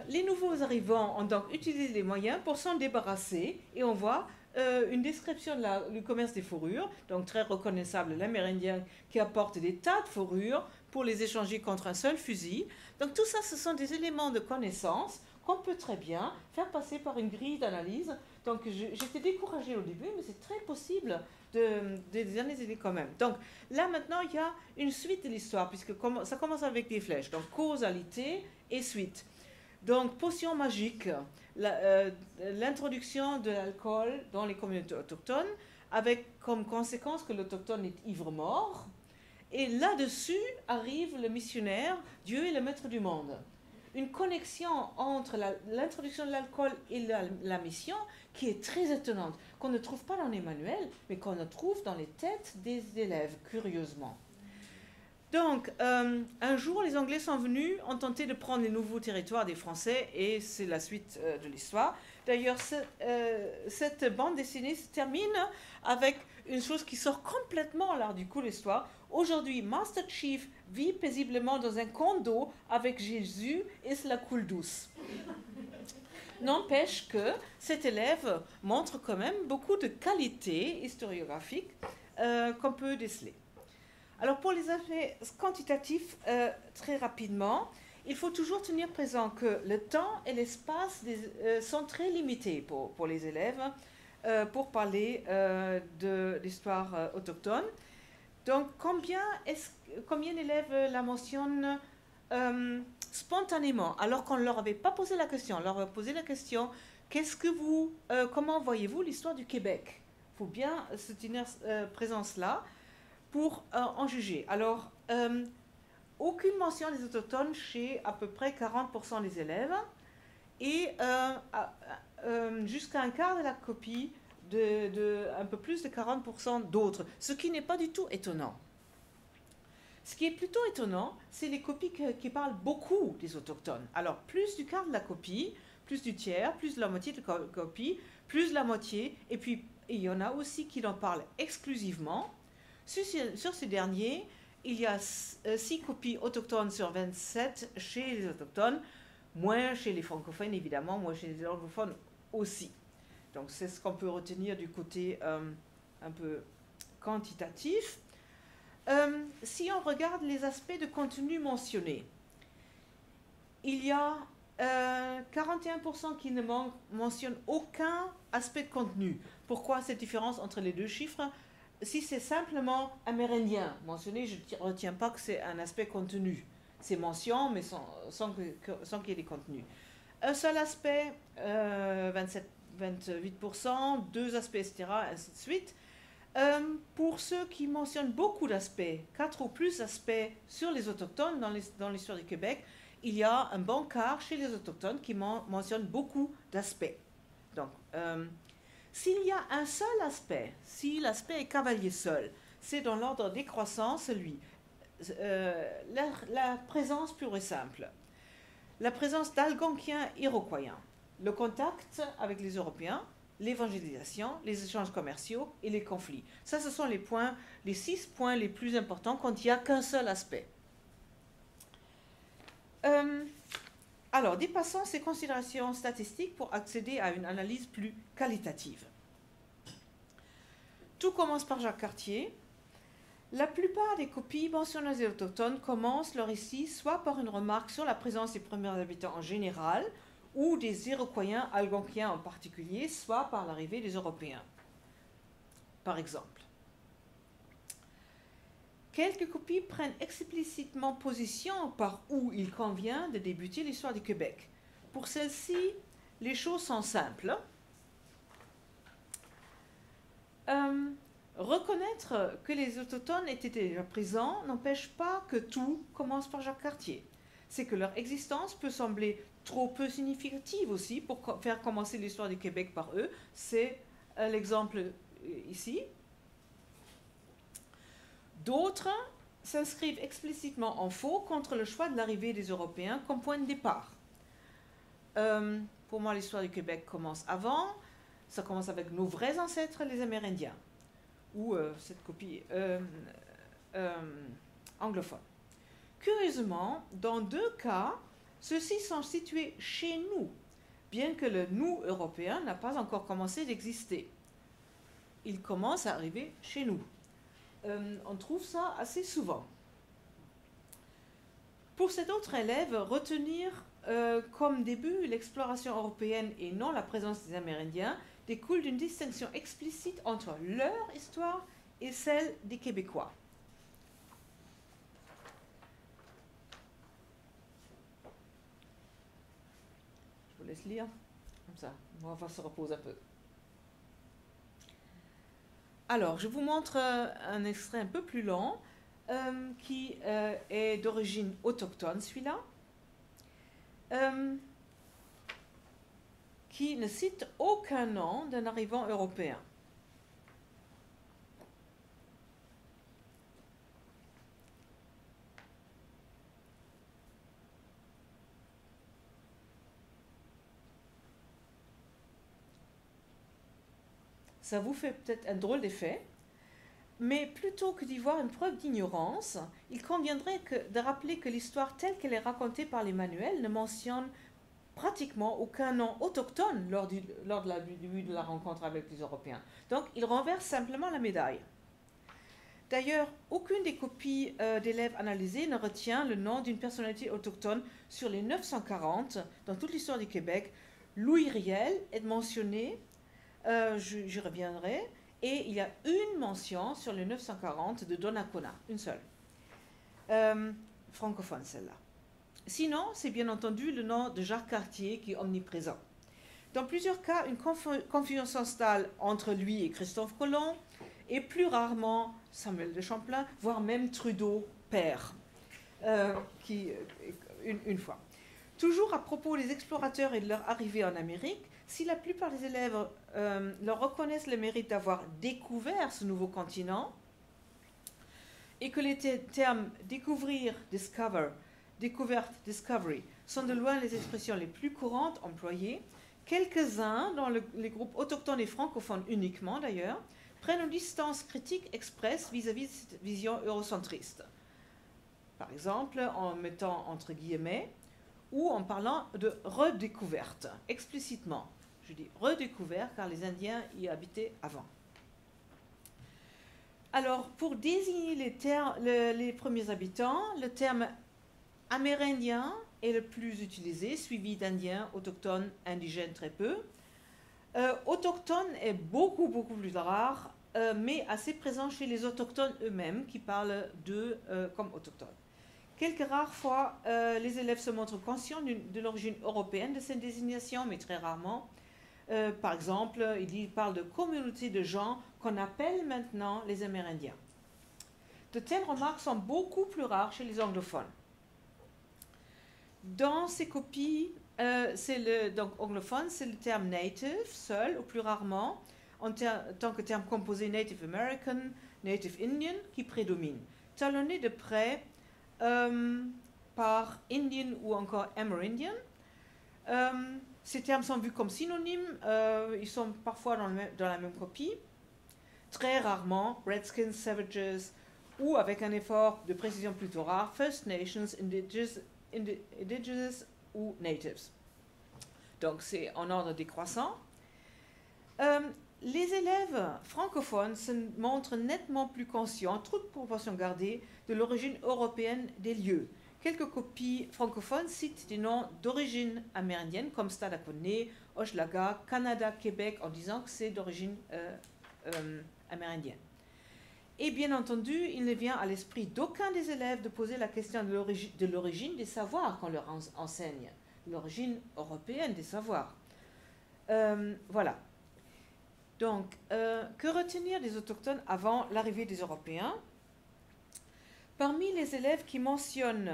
Les nouveaux arrivants ont donc utilisé les moyens pour s'en débarrasser. Et on voit une description du commerce des fourrures, donc très reconnaissable, l'Amérindien qui apporte des tas de fourrures pour les échanger contre un seul fusil. Donc tout ça, ce sont des éléments de connaissance qu'on peut très bien faire passer par une grille d'analyse. Donc j'étais découragée au début, mais c'est très possible de analyser quand même. Donc là maintenant, il y a une suite de l'histoire, puisque ça commence avec des flèches, donc causalité et suite. Donc potion magique, l'introduction de l'alcool dans les communautés autochtones, avec comme conséquence que l'autochtone est ivre-mort. Et là-dessus arrive le missionnaire, Dieu est le maître du monde. Une connexion entre l'introduction de l'alcool et la mission qui est très étonnante, qu'on ne trouve pas dans les manuels, mais qu'on trouve dans les têtes des élèves, curieusement. Donc, un jour, les Anglais sont venus, ont tenté de prendre les nouveaux territoires des Français, et c'est la suite de l'histoire. D'ailleurs, cette bande dessinée se termine avec une chose qui sort complètement à l'art du coup l'histoire. Aujourd'hui, Master Chief vit paisiblement dans un condo avec Jésus et cela coule douce. N'empêche que cet élève montre quand même beaucoup de qualités historiographiques qu'on peut déceler. Alors pour les aspects quantitatifs, très rapidement, il faut toujours tenir présent que le temps et l'espace sont très limités pour les élèves pour parler de l'histoire autochtone. Donc combien d'élèves la mentionnent spontanément, alors qu'on ne leur avait pas posé la question. On leur a posé la question, comment voyez-vous l'histoire du Québec? Il faut bien se tenir présence-là pour en juger. Alors, aucune mention des autochtones chez à peu près 40% des élèves et jusqu'à un quart de la copie un peu plus de 40% d'autres, ce qui n'est pas du tout étonnant. Ce qui est plutôt étonnant, c'est les copies qui parlent beaucoup des autochtones. Alors, plus du quart de la copie plus du tiers, plus de la moitié de copies, plus de la moitié, et puis il y en a aussi qui en parlent exclusivement. Sur ces derniers, il y a 6 copies autochtones sur 27 chez les autochtones, moins chez les francophones évidemment, moins chez les anglophones aussi. Donc c'est ce qu'on peut retenir du côté un peu quantitatif. Si on regarde les aspects de contenu mentionnés, il y a 41% qui ne mentionnent aucun aspect de contenu. Pourquoi cette différence entre les deux chiffres? Si c'est simplement amérindien mentionné, je ne retiens pas que c'est un aspect contenu. C'est mention, mais sans qu'il y ait des contenus. Un seul aspect, 28%, deux aspects, etc., ainsi de suite. Pour ceux qui mentionnent beaucoup d'aspects, 4 ou plus aspects sur les autochtones dans l'histoire du Québec, il y a un bon quart chez les autochtones qui mentionnent beaucoup d'aspects. Donc, s'il y a un seul aspect, si l'aspect est cavalier seul, c'est dans l'ordre décroissant celui. La présence pure et simple. La présence d'Algonquiens iroquoiens. Le contact avec les Européens, l'évangélisation, les échanges commerciaux et les conflits. Ça, ce sont les 6 points les plus importants quand il n'y a qu'un seul aspect. Alors, dépassons ces considérations statistiques pour accéder à une analyse plus qualitative. Tout commence par Jacques Cartier. La plupart des copies mentionnant les autochtones commencent leur récit soit par une remarque sur la présence des premiers habitants en général, ou des Iroquois algonquiens en particulier, soit par l'arrivée des Européens. Par exemple, quelques copies prennent explicitement position par où il convient de débuter l'histoire du Québec. Pour celles-ci, les choses sont simples. Reconnaître que les autochtones étaient déjà présents n'empêche pas que tout commence par Jacques Cartier. C'est que leur existence peut sembler trop peu significative aussi pour faire commencer l'histoire du Québec par eux. C'est l'exemple ici. D'autres s'inscrivent explicitement en faux contre le choix de l'arrivée des Européens comme point de départ. Pour moi, l'histoire du Québec commence avant. Ça commence avec nos vrais ancêtres, les Amérindiens, ou cette copie anglophone. Curieusement, dans 2 cas, ceux-ci sont situés chez nous, bien que le nous européen n'a pas encore commencé d'exister. Ils commencent à arriver chez nous. On trouve ça assez souvent. Pour cet autre élève, retenir comme début l'exploration européenne et non la présence des Amérindiens découle d'une distinction explicite entre leur histoire et celle des Québécois. Je vous laisse lire, comme ça, on va se reposer un peu. Alors, je vous montre un extrait un peu plus long qui est d'origine autochtone, celui-là, qui ne cite aucun nom d'un arrivant européen. Ça vous fait peut-être un drôle d'effet, mais plutôt que d'y voir une preuve d'ignorance, il conviendrait de rappeler que l'histoire telle qu'elle est racontée par les manuels ne mentionne pratiquement aucun nom autochtone lors du début de la rencontre avec les Européens. Donc, il renverse simplement la médaille. D'ailleurs, aucune des copies d'élèves analysées ne retient le nom d'une personnalité autochtone sur les 940 dans toute l'histoire du Québec. Louis Riel est mentionné, j'y reviendrai, et il y a une mention sur les 940 de Donnacona, une seule. Francophone, celle-là. Sinon, c'est bien entendu le nom de Jacques Cartier qui est omniprésent. Dans plusieurs cas, une confusion s'installe entre lui et Christophe Colomb, et plus rarement Samuel de Champlain, voire même Trudeau, père, une fois. Toujours à propos des explorateurs et de leur arrivée en Amérique, si la plupart des élèves leur reconnaissent le mérite d'avoir découvert ce nouveau continent, et que les termes découvrir, discover, découverte, discovery, sont de loin les expressions les plus courantes employées. Quelques-uns, dans les groupes autochtones et francophones uniquement d'ailleurs, prennent une distance critique expresse vis-à-vis de cette vision eurocentriste. Par exemple, en mettant entre guillemets ou en parlant de redécouverte, explicitement. Je dis redécouvert car les Indiens y habitaient avant. Alors, pour désigner les premiers habitants, le terme amérindien est le plus utilisé, suivi d'Indiens, autochtones, indigènes très peu. Autochtone est beaucoup plus rare, mais assez présent chez les autochtones eux-mêmes qui parlent d'eux comme autochtones. Quelques rares fois, les élèves se montrent conscients de l'origine européenne de cette désignation, mais très rarement. Par exemple, ils parlent de communautés de gens qu'on appelle maintenant les Amérindiens. De telles remarques sont beaucoup plus rares chez les anglophones. Dans ces copies, donc anglophone, c'est le terme native, seul, ou plus rarement, en tant que terme composé Native American, Native Indian, qui prédomine. Talonné de près par Indian ou encore Amerindian. Ces termes sont vus comme synonymes, ils sont parfois dans la même copie. Très rarement, Redskins, Savages, ou avec un effort de précision plutôt rare, First Nations, Indigenous ou Natives. Donc c'est en ordre décroissant. Les élèves francophones se montrent nettement plus conscients, toute proportion gardée, de l'origine européenne des lieux. Quelques copies francophones citent des noms d'origine amérindienne comme Stadacone, Hochelaga, Canada, Québec, en disant que c'est d'origine amérindienne. Et bien entendu, il ne vient à l'esprit d'aucun des élèves de poser la question de l'origine des savoirs qu'on leur enseigne, l'origine européenne des savoirs. Voilà. Donc, que retenir des autochtones avant l'arrivée des Européens? Parmi les élèves qui mentionnent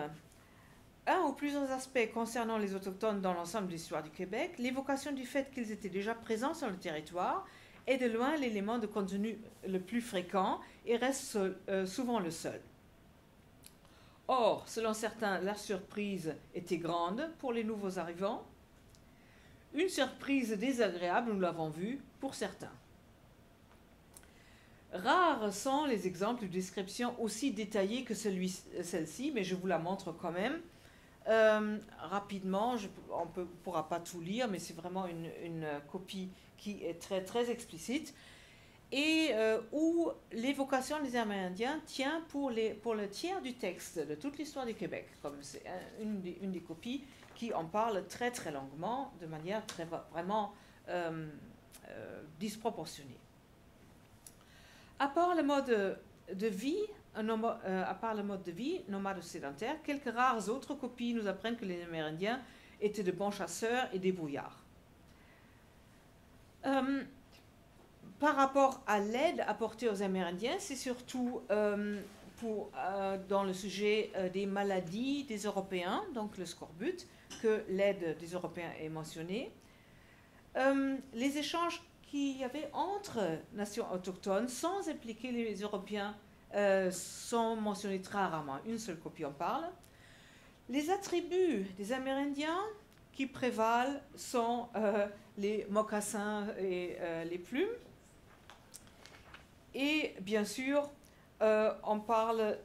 un ou plusieurs aspects concernant les autochtones dans l'ensemble de l'histoire du Québec, l'évocation du fait qu'ils étaient déjà présents sur le territoire est de loin l'élément de contenu le plus fréquent et reste souvent le seul. Or, selon certains, la surprise était grande pour les nouveaux arrivants. Une surprise désagréable, nous l'avons vu, pour certains. Rares sont les exemples de description aussi détaillés que celle-ci, mais je vous la montre quand même. Rapidement, on ne pourra pas tout lire, mais c'est vraiment une copie qui est très explicite, et où l'évocation des Amérindiens tient pour le tiers du texte de toute l'histoire du Québec, comme c'est une des copies qui en parle très longuement, de manière vraiment disproportionnée. À part le mode de vie, nomade ou sédentaire, quelques rares autres copies nous apprennent que les Amérindiens étaient de bons chasseurs et débrouillards. Par rapport à l'aide apportée aux Amérindiens, c'est surtout dans le sujet des maladies des Européens, donc le scorbut, que l'aide des Européens est mentionnée. Les échanges qu'il y avait entre nations autochtones, sans impliquer les Européens, sont mentionnés très rarement. Une seule copie en parle. Les attributs des Amérindiens qui prévalent sont les mocassins et les plumes. Et bien sûr, on parle...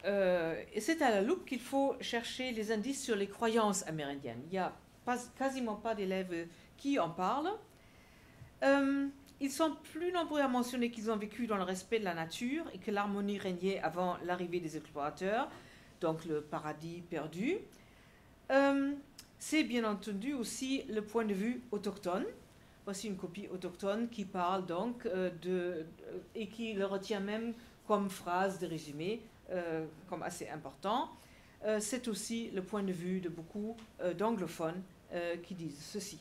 et c'est à la loupe qu'il faut chercher les indices sur les croyances amérindiennes. Il n'y a quasiment pas d'élèves qui en parlent. Ils sont plus nombreux à mentionner qu'ils ont vécu dans le respect de la nature et que l'harmonie régnait avant l'arrivée des explorateurs, donc le paradis perdu. C'est bien entendu aussi le point de vue autochtone. Voici une copie autochtone qui parle donc et qui le retient même comme phrase de résumé, comme assez important. C'est aussi le point de vue de beaucoup d'anglophones qui disent ceci.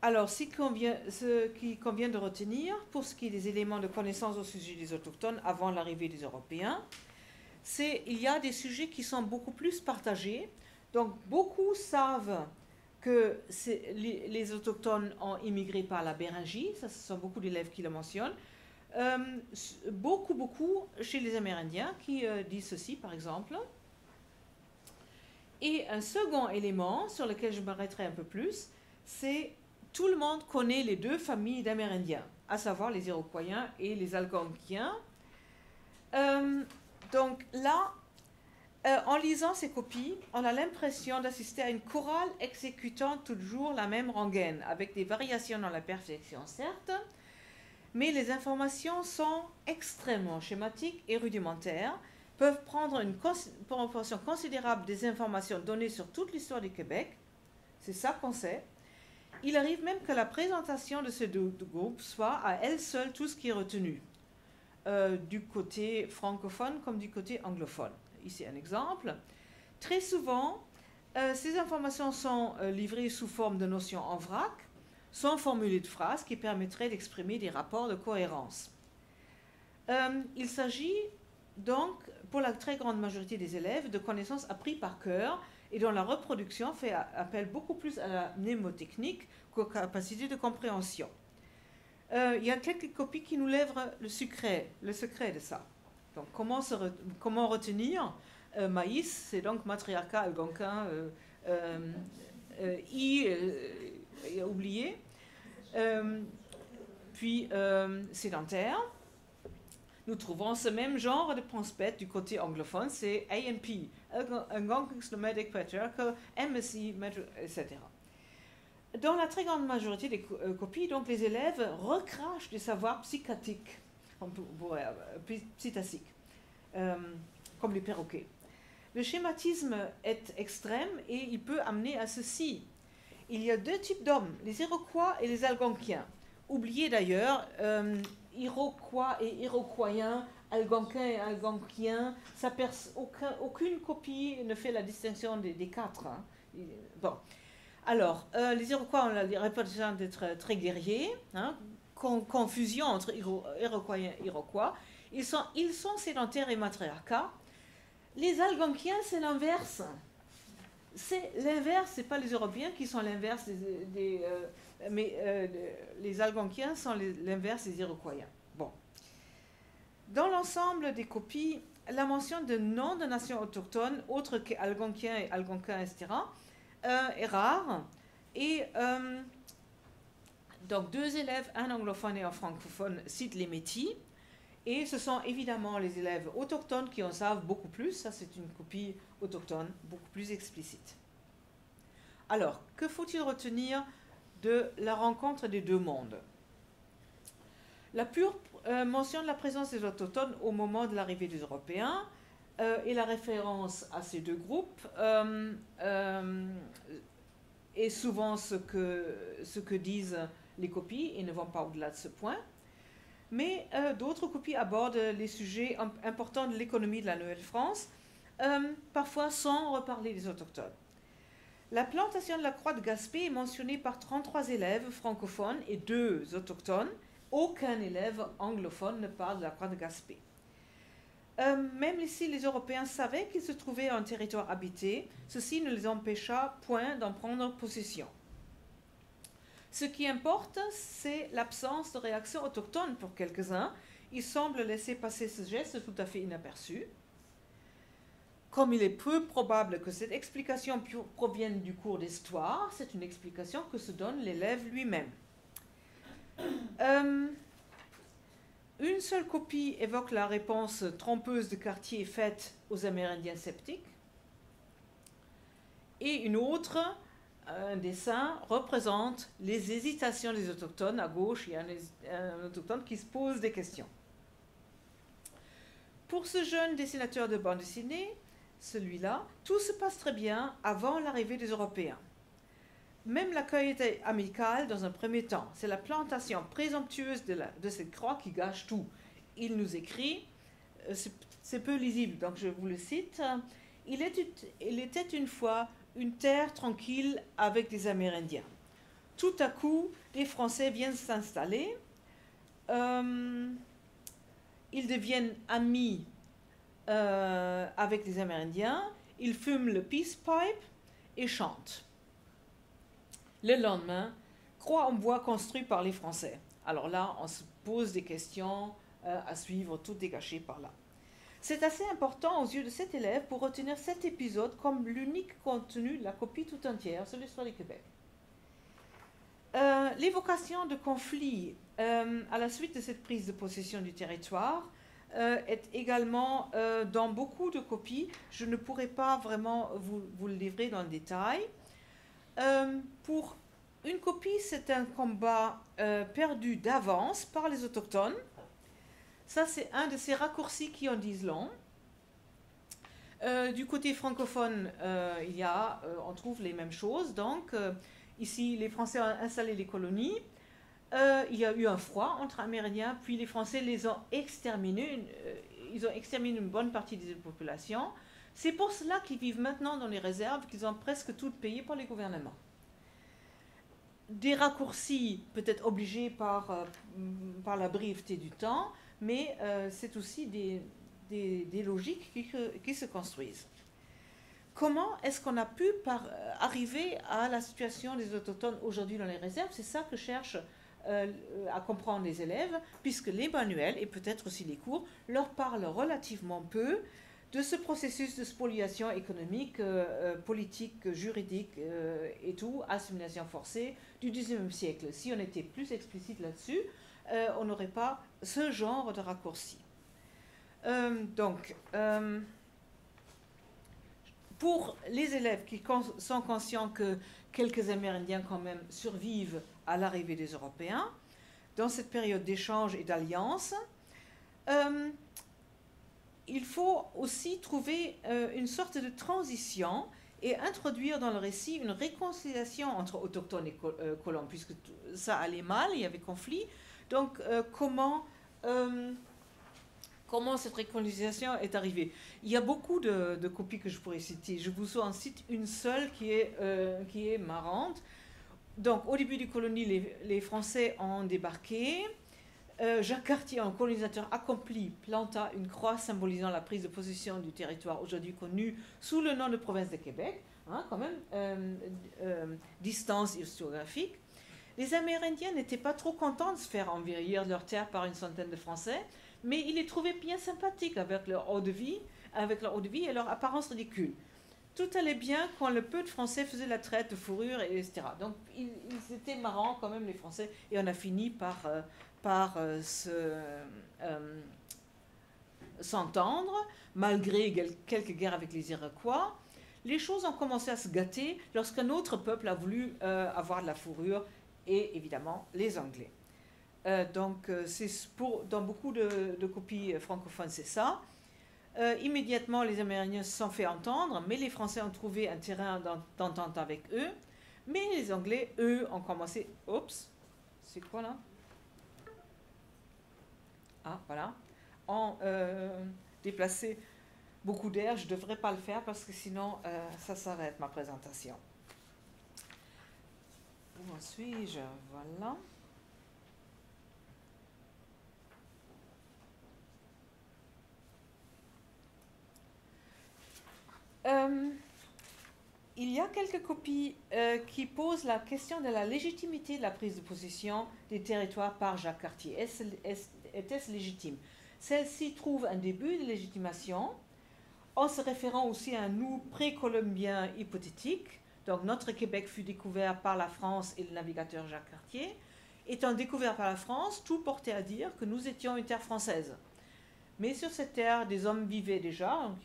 Alors, ce qui convient de retenir pour ce qui est des éléments de connaissance au sujet des autochtones avant l'arrivée des Européens, c'est qu'il y a des sujets qui sont beaucoup plus partagés. Donc, beaucoup savent que les autochtones ont immigré par la Béringie, ça ce sont beaucoup d'élèves qui le mentionnent, beaucoup chez les Amérindiens qui disent ceci par exemple. Et un second élément sur lequel je m'arrêterai un peu plus, c'est tout le monde connaît les deux familles d'Amérindiens, à savoir les Iroquois et les Algonquiens. Donc là, en lisant ces copies, on a l'impression d'assister à une chorale exécutant toujours la même rengaine, avec des variations dans la perfection, certes, mais les informations sont extrêmement schématiques et rudimentaires, peuvent prendre une proportion considérable des informations données sur toute l'histoire du Québec, c'est ça qu'on sait. Il arrive même que la présentation de ces deux groupes soit à elle seule tout ce qui est retenu, du côté francophone comme du côté anglophone. Ici un exemple. Très souvent, ces informations sont livrées sous forme de notions en vrac, sans formule de phrases qui permettraient d'exprimer des rapports de cohérence. Il s'agit donc, pour la très grande majorité des élèves, de connaissances apprises par cœur et dont la reproduction fait appel beaucoup plus à la mnémotechnique qu'aux capacités de compréhension. Il y a quelques copies qui nous livrent le secret de ça. Donc, comment retenir maïs, c'est donc matriarcat algonquin, oublié, puis sédentaire. Nous trouvons ce même genre de prospect du côté anglophone, c'est ANP, Algonquin Nomadic Patriarchal, MSI, etc. Dans la très grande majorité des copies, donc, les élèves recrachent des savoirs psychatiques, psittaciques, comme les perroquets. Le schématisme est extrême et il peut amener à ceci. Il y a deux types d'hommes, les Iroquois et les Algonquiens. Oubliez d'ailleurs, Iroquois et Iroquoiens, Algonquins et Algonquiens, aucune copie ne fait la distinction des quatre. Hein. Bon. Alors, les Iroquois ont la réputation d'être très guerriers, hein, confusion entre Iroquois et Iroquois. Ils sont sédentaires et matriarcats. Les Algonquiens, c'est l'inverse. C'est l'inverse, ce n'est pas les Européens qui sont l'inverse les Algonquiens sont l'inverse des Iroquois. Bon. Dans l'ensemble des copies, la mention de noms de nations autochtones, autres qu'Algonquiens et Algonquins, etc., est rare. Et donc, deux élèves, un anglophone et un francophone, citent les Métis. Et ce sont évidemment les élèves autochtones qui en savent beaucoup plus. Ça, c'est une copie autochtone beaucoup plus explicite. Alors, que faut-il retenir de la rencontre des deux mondes? La pure mention de la présence des autochtones au moment de l'arrivée des Européens et la référence à ces deux groupes est souvent ce que disent les copies et ne vont pas au-delà de ce point. Mais d'autres copies abordent les sujets importants de l'économie de la Nouvelle-France, parfois sans reparler des autochtones. La plantation de la croix de Gaspé est mentionnée par 33 élèves francophones et 2 autochtones. Aucun élève anglophone ne parle de la croix de Gaspé. Même si les Européens savaient qu'ils se trouvaient en territoire habité, ceci ne les empêcha point d'en prendre possession. Ce qui importe, c'est l'absence de réaction autochtone pour quelques-uns. Ils semblent laisser passer ce geste tout à fait inaperçu. Comme il est peu probable que cette explication provienne du cours d'histoire, c'est une explication que se donne l'élève lui-même. Une seule copie évoque la réponse trompeuse de Cartier faite aux Amérindiens sceptiques. Et une autre, un dessin, représente les hésitations des autochtones. À gauche, il y a un autochtone qui se pose des questions. Pour ce jeune dessinateur de bande dessinée, celui-là, tout se passe très bien avant l'arrivée des Européens. Même l'accueil était amical dans un premier temps. C'est la plantation présomptueuse de cette croix qui gâche tout. Il nous écrit, c'est peu lisible, donc je vous le cite. Il était une fois une terre tranquille avec des Amérindiens. Tout à coup, les Français viennent s'installer. Ils deviennent amis avec les Amérindiens. Ils fument le peace pipe et chantent. Le lendemain, croix en bois construite par les Français. Alors là, on se pose des questions à suivre, tout dégagé par là. C'est assez important aux yeux de cet élève pour retenir cet épisode comme l'unique contenu de la copie tout entière sur l'histoire du Québec. L'évocation de conflits à la suite de cette prise de possession du territoire est également dans beaucoup de copies. Je ne pourrai pas vraiment vous le livrer dans le détail. Pour une copie, c'est un combat perdu d'avance par les autochtones. Ça, c'est un de ces raccourcis qui en disent long. Du côté francophone, on trouve les mêmes choses. Donc, ici, les Français ont installé les colonies. Il y a eu un froid entre Amérindiens, puis les Français les ont exterminés. Ils ont exterminé une bonne partie des populations. C'est pour cela qu'ils vivent maintenant dans les réserves, qu'ils ont presque toutes payées par les gouvernements. Des raccourcis peut-être obligés par la brièveté du temps, mais c'est aussi des logiques qui se construisent. Comment est-ce qu'on a pu arriver à la situation des autochtones aujourd'hui dans les réserves? C'est ça que cherchent à comprendre les élèves, puisque les manuels et peut-être aussi les cours leur parlent relativement peu de ce processus de spoliation économique, politique, juridique et tout, assimilation forcée du XIXe siècle. Si on était plus explicite là-dessus, on n'aurait pas ce genre de raccourci. Pour les élèves qui sont conscients que quelques Amérindiens quand même survivent à l'arrivée des Européens, dans cette période d'échange et d'alliance, il faut aussi trouver une sorte de transition et introduire dans le récit une réconciliation entre autochtones et colons, puisque ça allait mal, il y avait conflit. Donc, comment cette réconciliation est arrivée? Il y a beaucoup de copies que je pourrais citer. Je vous en cite une seule qui est marrante. Donc, au début du colonie, les Français ont débarqué. Jacques Cartier, un colonisateur accompli, planta une croix symbolisant la prise de possession du territoire aujourd'hui connu sous le nom de province de Québec, hein, quand même, distance historiographique. Les Amérindiens n'étaient pas trop contents de se faire envahir leur terre par une centaine de Français, mais ils les trouvaient bien sympathiques avec leur eau de vie et leur apparence ridicule. Tout allait bien quand le peu de Français faisaient la traite de fourrure, etc. Donc, ils étaient marrants quand même, les Français, et on a fini par s'entendre, malgré quelques guerres avec les Iroquois. Les choses ont commencé à se gâter lorsqu'un autre peuple a voulu avoir de la fourrure, et évidemment les Anglais. Dans beaucoup de copies francophones, c'est ça. Immédiatement, les Amérindiens se sont fait entendre, mais les Français ont trouvé un terrain d'entente avec eux. Mais les Anglais, eux, ont commencé... Oups, c'est quoi là? Ah, voilà. Ont déplacé beaucoup d'air. Je ne devrais pas le faire parce que sinon, ça s'arrête ma présentation. Où en suis-je? Voilà. Il y a quelques copies qui posent la question de la légitimité de la prise de possession des territoires par Jacques Cartier. Était-ce légitime? Celle-ci trouve un début de légitimation en se référant aussi à un nous précolombien hypothétique. Donc notre Québec fut découvert par la France et le navigateur Jacques Cartier. Étant découvert par la France, tout portait à dire que nous étions une terre française. Mais sur cette terre, des hommes vivaient déjà, donc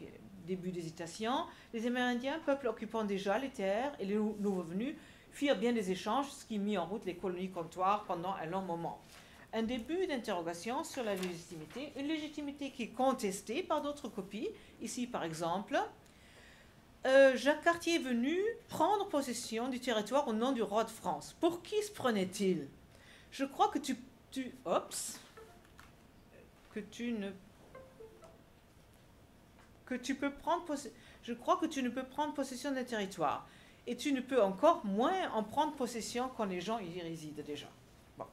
début d'hésitation. Les Amérindiens, peuple occupant déjà les terres, et les nouveaux venus firent bien des échanges, ce qui mit en route les colonies comptoirs pendant un long moment. Un début d'interrogation sur la légitimité, une légitimité qui est contestée par d'autres copies. Ici, par exemple, Jacques Cartier est venu prendre possession du territoire au nom du roi de France. Pour qui se prenait-il? Je crois que je crois que tu ne peux prendre possession d'un territoire. Et tu ne peux encore moins en prendre possession quand les gens y résident déjà. Bon.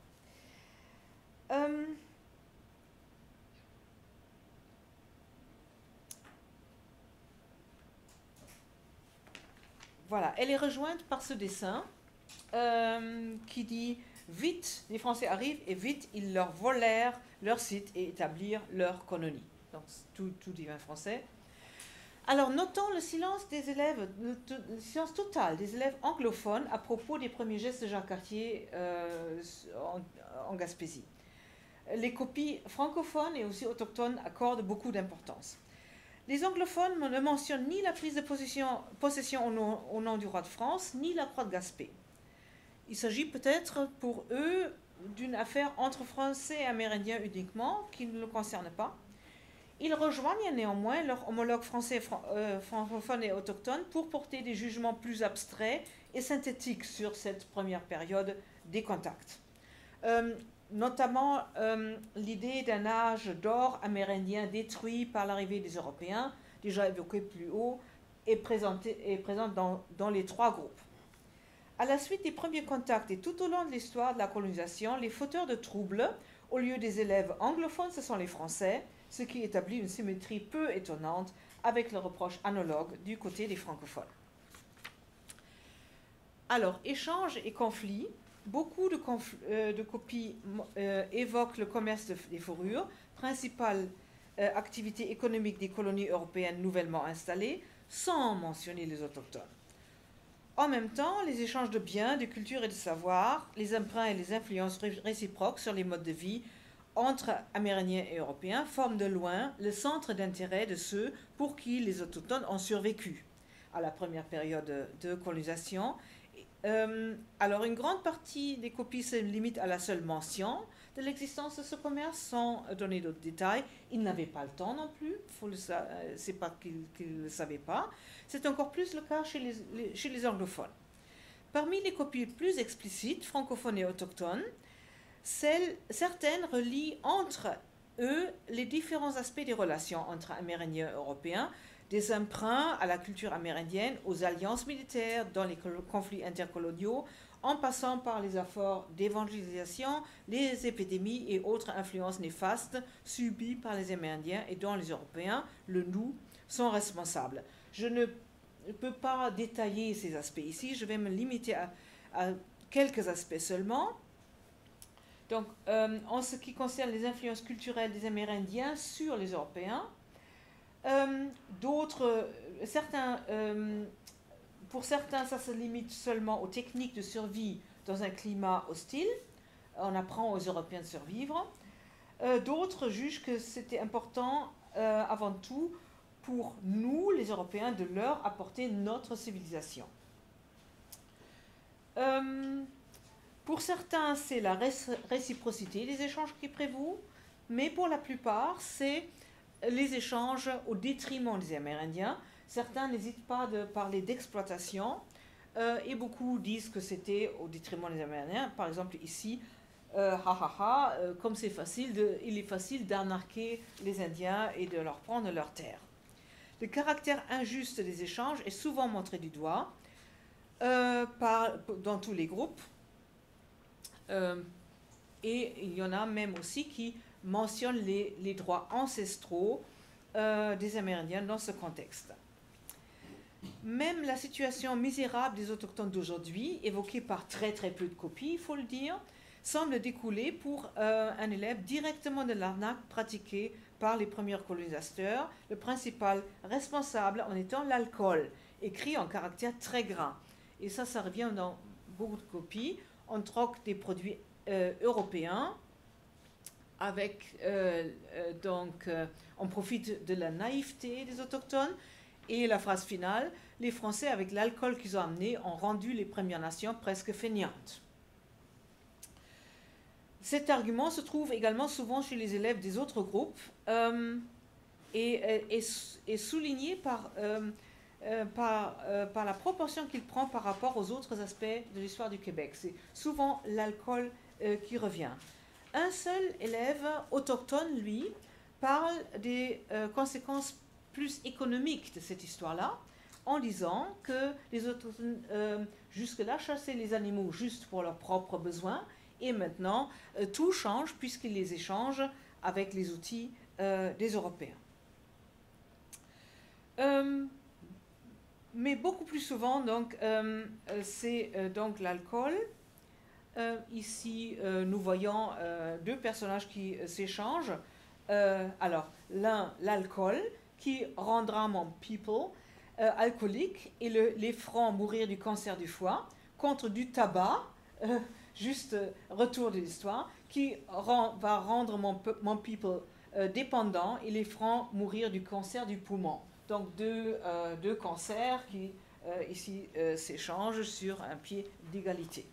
Voilà, elle est rejointe par ce dessin. qui dit vite, les Français arrivent et vite ils leur volèrent leur site et établirent leur colonie. Donc tout dit en français. Alors notons le silence des élèves, le silence total des élèves anglophones à propos des premiers gestes de Jacques Cartier en Gaspésie. Les copies francophones et aussi autochtones accordent beaucoup d'importance. Les anglophones ne mentionnent ni la prise de possession au nom du roi de France, ni la croix de Gaspé. Il s'agit peut-être pour eux d'une affaire entre Français et Amérindiens uniquement, qui ne le concerne pas. Ils rejoignent néanmoins leurs homologues français, francophones et autochtones pour porter des jugements plus abstraits et synthétiques sur cette première période des contacts. Notamment l'idée d'un âge d'or amérindien détruit par l'arrivée des Européens, déjà évoquée plus haut, est présente dans les trois groupes. À la suite des premiers contacts et tout au long de l'histoire de la colonisation, les fauteurs de troubles, au lieu des élèves anglophones, ce sont les Français, ce qui établit une symétrie peu étonnante avec le reproche analogue du côté des francophones. Alors, échanges et conflits. Beaucoup de copies évoquent le commerce des fourrures, principale activité économique des colonies européennes nouvellement installées, sans mentionner les autochtones. En même temps, les échanges de biens, de culture et de savoir, les emprunts et les influences réciproques sur les modes de vie entre Amérindiens et Européens forment de loin le centre d'intérêt de ceux pour qui les autochtones ont survécu à la première période de colonisation. Alors, une grande partie des copies se limite à la seule mention de l'existence de ce commerce sans donner d'autres détails. Ils n'avaient pas le temps non plus, c'est pas qu'ils ne le savaient pas. C'est encore plus le cas chez les anglophones. Parmi les copies plus explicites, francophones et autochtones, certaines relient entre eux les différents aspects des relations entre Amérindiens et Européens, des emprunts à la culture amérindienne, aux alliances militaires dans les conflits intercoloniaux, en passant par les efforts d'évangélisation, les épidémies et autres influences néfastes subies par les Amérindiens et dont les Européens, le nous, sont responsables. Je ne peux pas détailler ces aspects ici, je vais me limiter à quelques aspects seulement. Donc, en ce qui concerne les influences culturelles des Amérindiens sur les Européens, pour certains, ça se limite seulement aux techniques de survie dans un climat hostile. On apprend aux Européens de survivre. D'autres jugent que c'était important, avant tout, pour nous, les Européens, de leur apporter notre civilisation. Pour certains, c'est la réciprocité des échanges qui prévaut, mais pour la plupart, c'est les échanges au détriment des Amérindiens. Certains n'hésitent pas de parler d'exploitation, et beaucoup disent que c'était au détriment des Amérindiens. Par exemple, ici, comme c'est facile, il est facile d'arnaquer les Indiens et de leur prendre leurs terres. Le caractère injuste des échanges est souvent montré du doigt dans tous les groupes. Et il y en a même aussi qui mentionnent les droits ancestraux des Amérindiens dans ce contexte. Même la situation misérable des autochtones d'aujourd'hui, évoquée par très peu de copies, il faut le dire, semble découler pour un élève directement de l'arnaque pratiquée par les premiers colonisateurs, le principal responsable en étant l'alcool, écrit en caractère très gras. Et ça revient dans beaucoup de copies. On troque des produits européens avec, on profite de la naïveté des autochtones. Et la phrase finale, les Français, avec l'alcool qu'ils ont amené, ont rendu les Premières Nations presque feignantes. Cet argument se trouve également souvent chez les élèves des autres groupes et est souligné par la proportion qu'il prend par rapport aux autres aspects de l'histoire du Québec. C'est souvent l'alcool qui revient. Un seul élève autochtone, lui, parle des conséquences plus économiques de cette histoire-là, en disant que les autochtones jusque-là chassaient les animaux juste pour leurs propres besoins, et maintenant tout change puisqu'ils les échangent avec les outils des Européens. Mais beaucoup plus souvent, donc, c'est donc l'alcool. Ici, nous voyons deux personnages qui s'échangent. Alors, l'un, l'alcool, qui rendra mon people alcoolique et les feront mourir du cancer du foie, contre du tabac, juste retour de l'histoire, qui va rendre mon people dépendant et les feront mourir du cancer du poumon. Donc deux cancers qui ici s'échangent sur un pied d'égalité.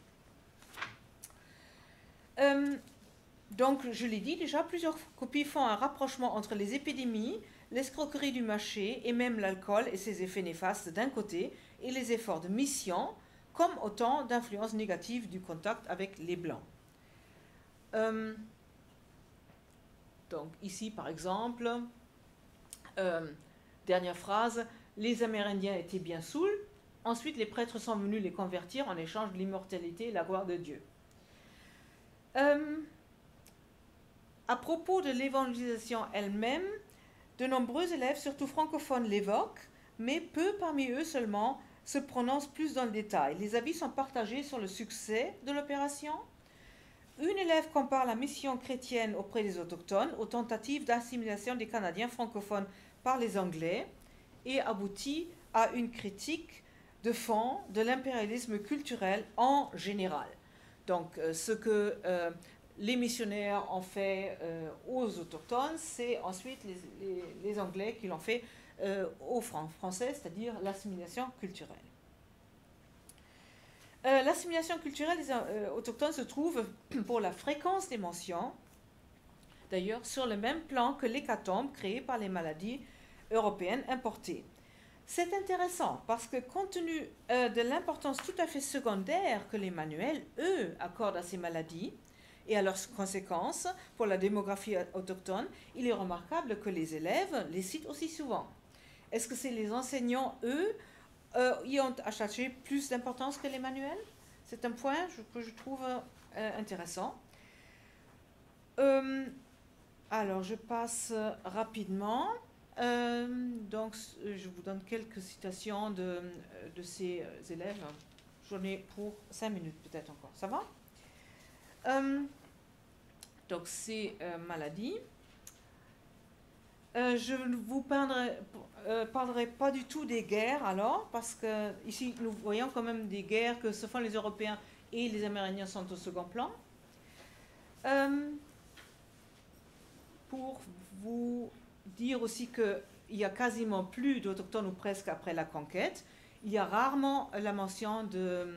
Donc, je l'ai dit déjà, plusieurs copies font un rapprochement entre les épidémies, l'escroquerie du marché et même l'alcool et ses effets néfastes d'un côté et les efforts de mission comme autant d'influences négatives du contact avec les Blancs. Donc ici, par exemple, dernière phrase, les Amérindiens étaient bien saouls, ensuite les prêtres sont venus les convertir en échange de l'immortalité et la gloire de Dieu. À propos de l'évangélisation elle-même, de nombreux élèves, surtout francophones, l'évoquent, mais peu parmi eux seulement se prononcent plus dans le détail. Les avis sont partagés sur le succès de l'opération. Une élève compare la mission chrétienne auprès des autochtones aux tentatives d'assimilation des Canadiens francophones par les Anglais et aboutit à une critique de fond de l'impérialisme culturel en général. Donc, ce que les missionnaires ont fait aux autochtones, c'est ensuite les Anglais qui l'ont fait aux Français, c'est-à-dire l'assimilation culturelle. L'assimilation culturelle des autochtones se trouve, pour la fréquence des mentions, d'ailleurs, sur le même plan que l'hécatombe créée par les maladies européennes importées. C'est intéressant parce que compte tenu de l'importance tout à fait secondaire que les manuels, eux, accordent à ces maladies et à leurs conséquences pour la démographie autochtone, il est remarquable que les élèves les citent aussi souvent. Est-ce que c'est les enseignants, eux, y ont attaché plus d'importance que les manuels? C'est un point que je trouve intéressant. Alors, je passe rapidement. Donc, je vous donne quelques citations de ces élèves. J'en ai pour 5 minutes peut-être encore. Ça va? Donc, ces maladies. Je ne vous parlerai pas du tout des guerres alors, parce que ici nous voyons quand même des guerres que se font les Européens et les Amérindiens sont au second plan. Pour vous dire aussi qu'il y a quasiment plus d'Autochtones ou presque après la conquête, il y a rarement la mention de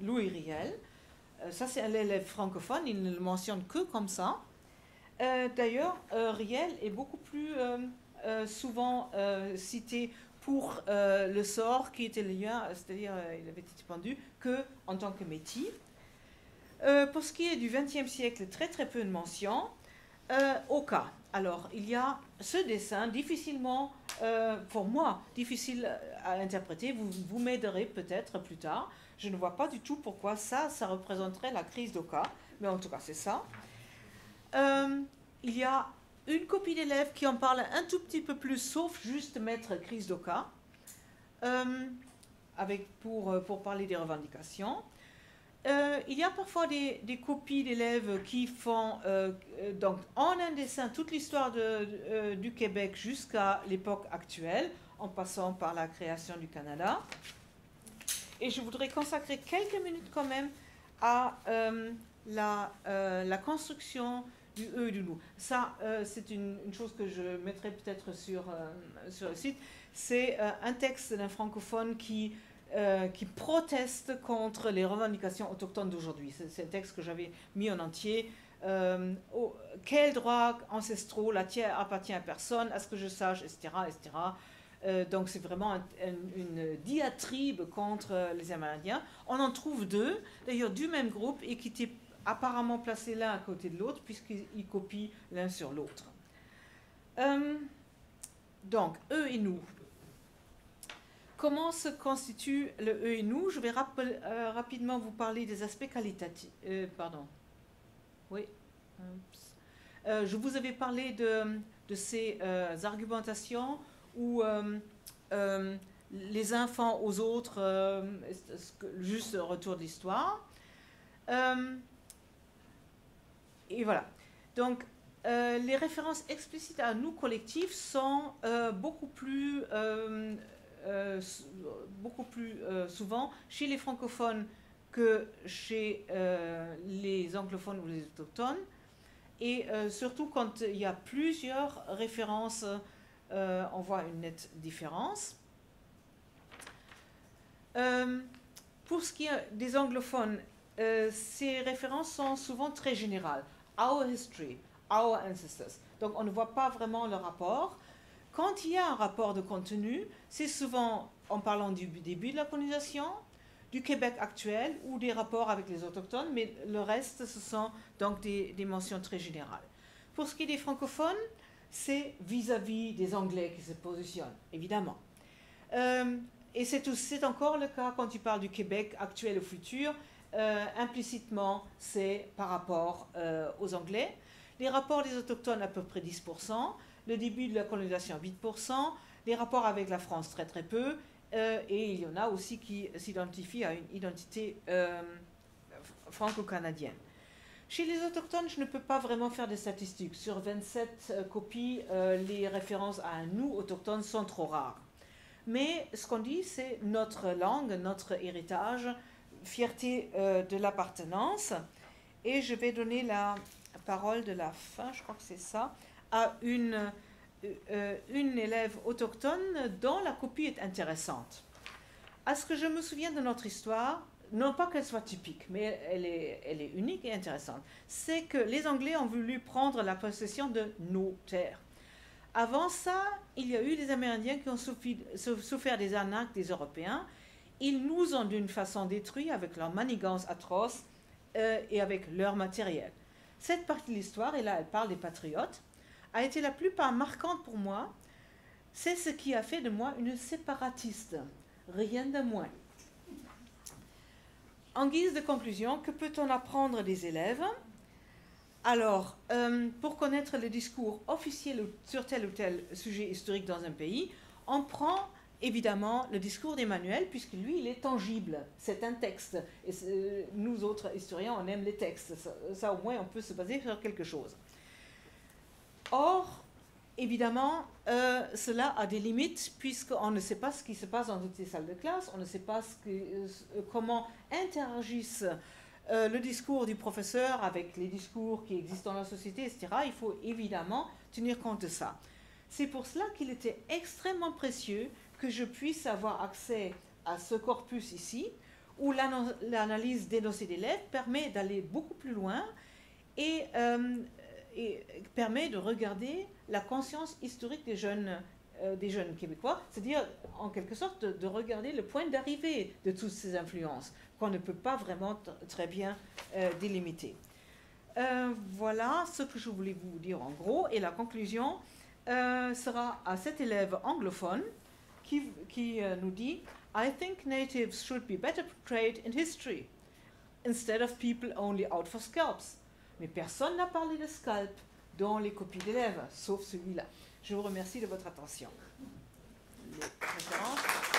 Louis Riel. Ça c'est un élève francophone, il ne le mentionne que comme ça. D'ailleurs, Riel est beaucoup plus souvent cité pour le sort qui était le lien, c'est-à-dire il avait été pendu, que en tant que métis. Pour ce qui est du XXe siècle, très très peu de mentions. Oka. Alors, il y a ce dessin difficilement, pour moi, difficile à interpréter. Vous m'aiderez peut-être plus tard. Je ne vois pas du tout pourquoi ça représenterait la crise d'Oka, mais en tout cas, c'est ça. Il y a une copie d'élèves qui en parle un tout petit peu plus, sauf juste mettre crise d'Oka, pour parler des revendications. Il y a parfois des copies d'élèves qui font donc en un dessin toute l'histoire du Québec jusqu'à l'époque actuelle, en passant par la création du Canada. Et je voudrais consacrer quelques minutes quand même à la construction du E et du nous. Ça, c'est une chose que je mettrai peut-être sur le site. C'est un texte d'un francophone qui proteste contre les revendications autochtones d'aujourd'hui. C'est un texte que j'avais mis en entier. Quels droits ancestraux, la terre appartient à personne, à ce que je sache, etc. etc. Donc c'est vraiment une diatribe contre les Amérindiens. On en trouve deux, d'ailleurs du même groupe, et qui étaient apparemment placés l'un à côté de l'autre, puisqu'ils copient l'un sur l'autre. Donc, eux et nous. Comment se constitue le eux et nous? Je vais rapidement vous parler des aspects qualitatifs. Pardon. Oui. Je vous avais parlé de ces argumentations où les enfants aux autres, juste retour de l'histoire. Et voilà. Donc, les références explicites à nous collectifs sont beaucoup plus souvent chez les francophones que chez les anglophones ou les autochtones. Et surtout quand il y a plusieurs références, on voit une nette différence. Pour ce qui est des anglophones, ces références sont souvent très générales. Our history, our ancestors. Donc on ne voit pas vraiment le rapport. Quand il y a un rapport de contenu, c'est souvent en parlant du début de la colonisation, du Québec actuel ou des rapports avec les autochtones, mais le reste, ce sont donc des mentions très générales. Pour ce qui est des francophones, c'est vis-à-vis des Anglais qui se positionnent, évidemment. Et c'est encore le cas quand tu parles du Québec actuel ou futur. Implicitement, c'est par rapport aux Anglais. Les rapports des autochtones, à peu près 10%. Le début de la colonisation, 8%. Les rapports avec la France, très très peu. Et il y en a aussi qui s'identifient à une identité franco-canadienne. Chez les autochtones, je ne peux pas vraiment faire des statistiques. Sur 27 copies, les références à un nous autochtone sont trop rares. Mais ce qu'on dit, c'est notre langue, notre héritage, fierté de l'appartenance. Et je vais donner la parole de la fin, je crois que c'est ça, à une élève autochtone dont la copie est intéressante. À ce que je me souviens de notre histoire, non pas qu'elle soit typique, mais elle est unique et intéressante, c'est que les Anglais ont voulu prendre la possession de nos terres. Avant ça, il y a eu des Amérindiens qui ont souffert des arnaques des Européens. Ils nous ont d'une façon détruits avec leur manigance atroce et avec leur matériel. Cette partie de l'histoire, et là elle parle des patriotes, a été la plupart marquante pour moi. C'est ce qui a fait de moi une séparatiste, rien de moins. En guise de conclusion, que peut-on apprendre des élèves ? Alors, pour connaître le discours officiel sur tel ou tel sujet historique dans un pays, on prend évidemment le discours d'Emmanuel, puisque lui, il est tangible. C'est un texte. Et nous autres historiens, on aime les textes. Ça, au moins, on peut se baser sur quelque chose. Or, évidemment, cela a des limites, puisqu'on ne sait pas ce qui se passe dans toutes les salles de classe, on ne sait pas comment interagissent le discours du professeur avec les discours qui existent dans la société, etc. Il faut évidemment tenir compte de ça. C'est pour cela qu'il était extrêmement précieux que je puisse avoir accès à ce corpus ici, où l'analyse des dossiers d'élèves permet d'aller beaucoup plus loin et permet de regarder la conscience historique des jeunes Québécois, c'est-à-dire en quelque sorte de regarder le point d'arrivée de toutes ces influences qu'on ne peut pas vraiment très bien délimiter. Voilà ce que je voulais vous dire en gros, et la conclusion sera à cet élève anglophone qui nous dit « I think natives should be better portrayed in history, instead of people only out for scalps ». Mais personne n'a parlé de scalp dans les copies d'élèves, sauf celui-là. Je vous remercie de votre attention. Les références.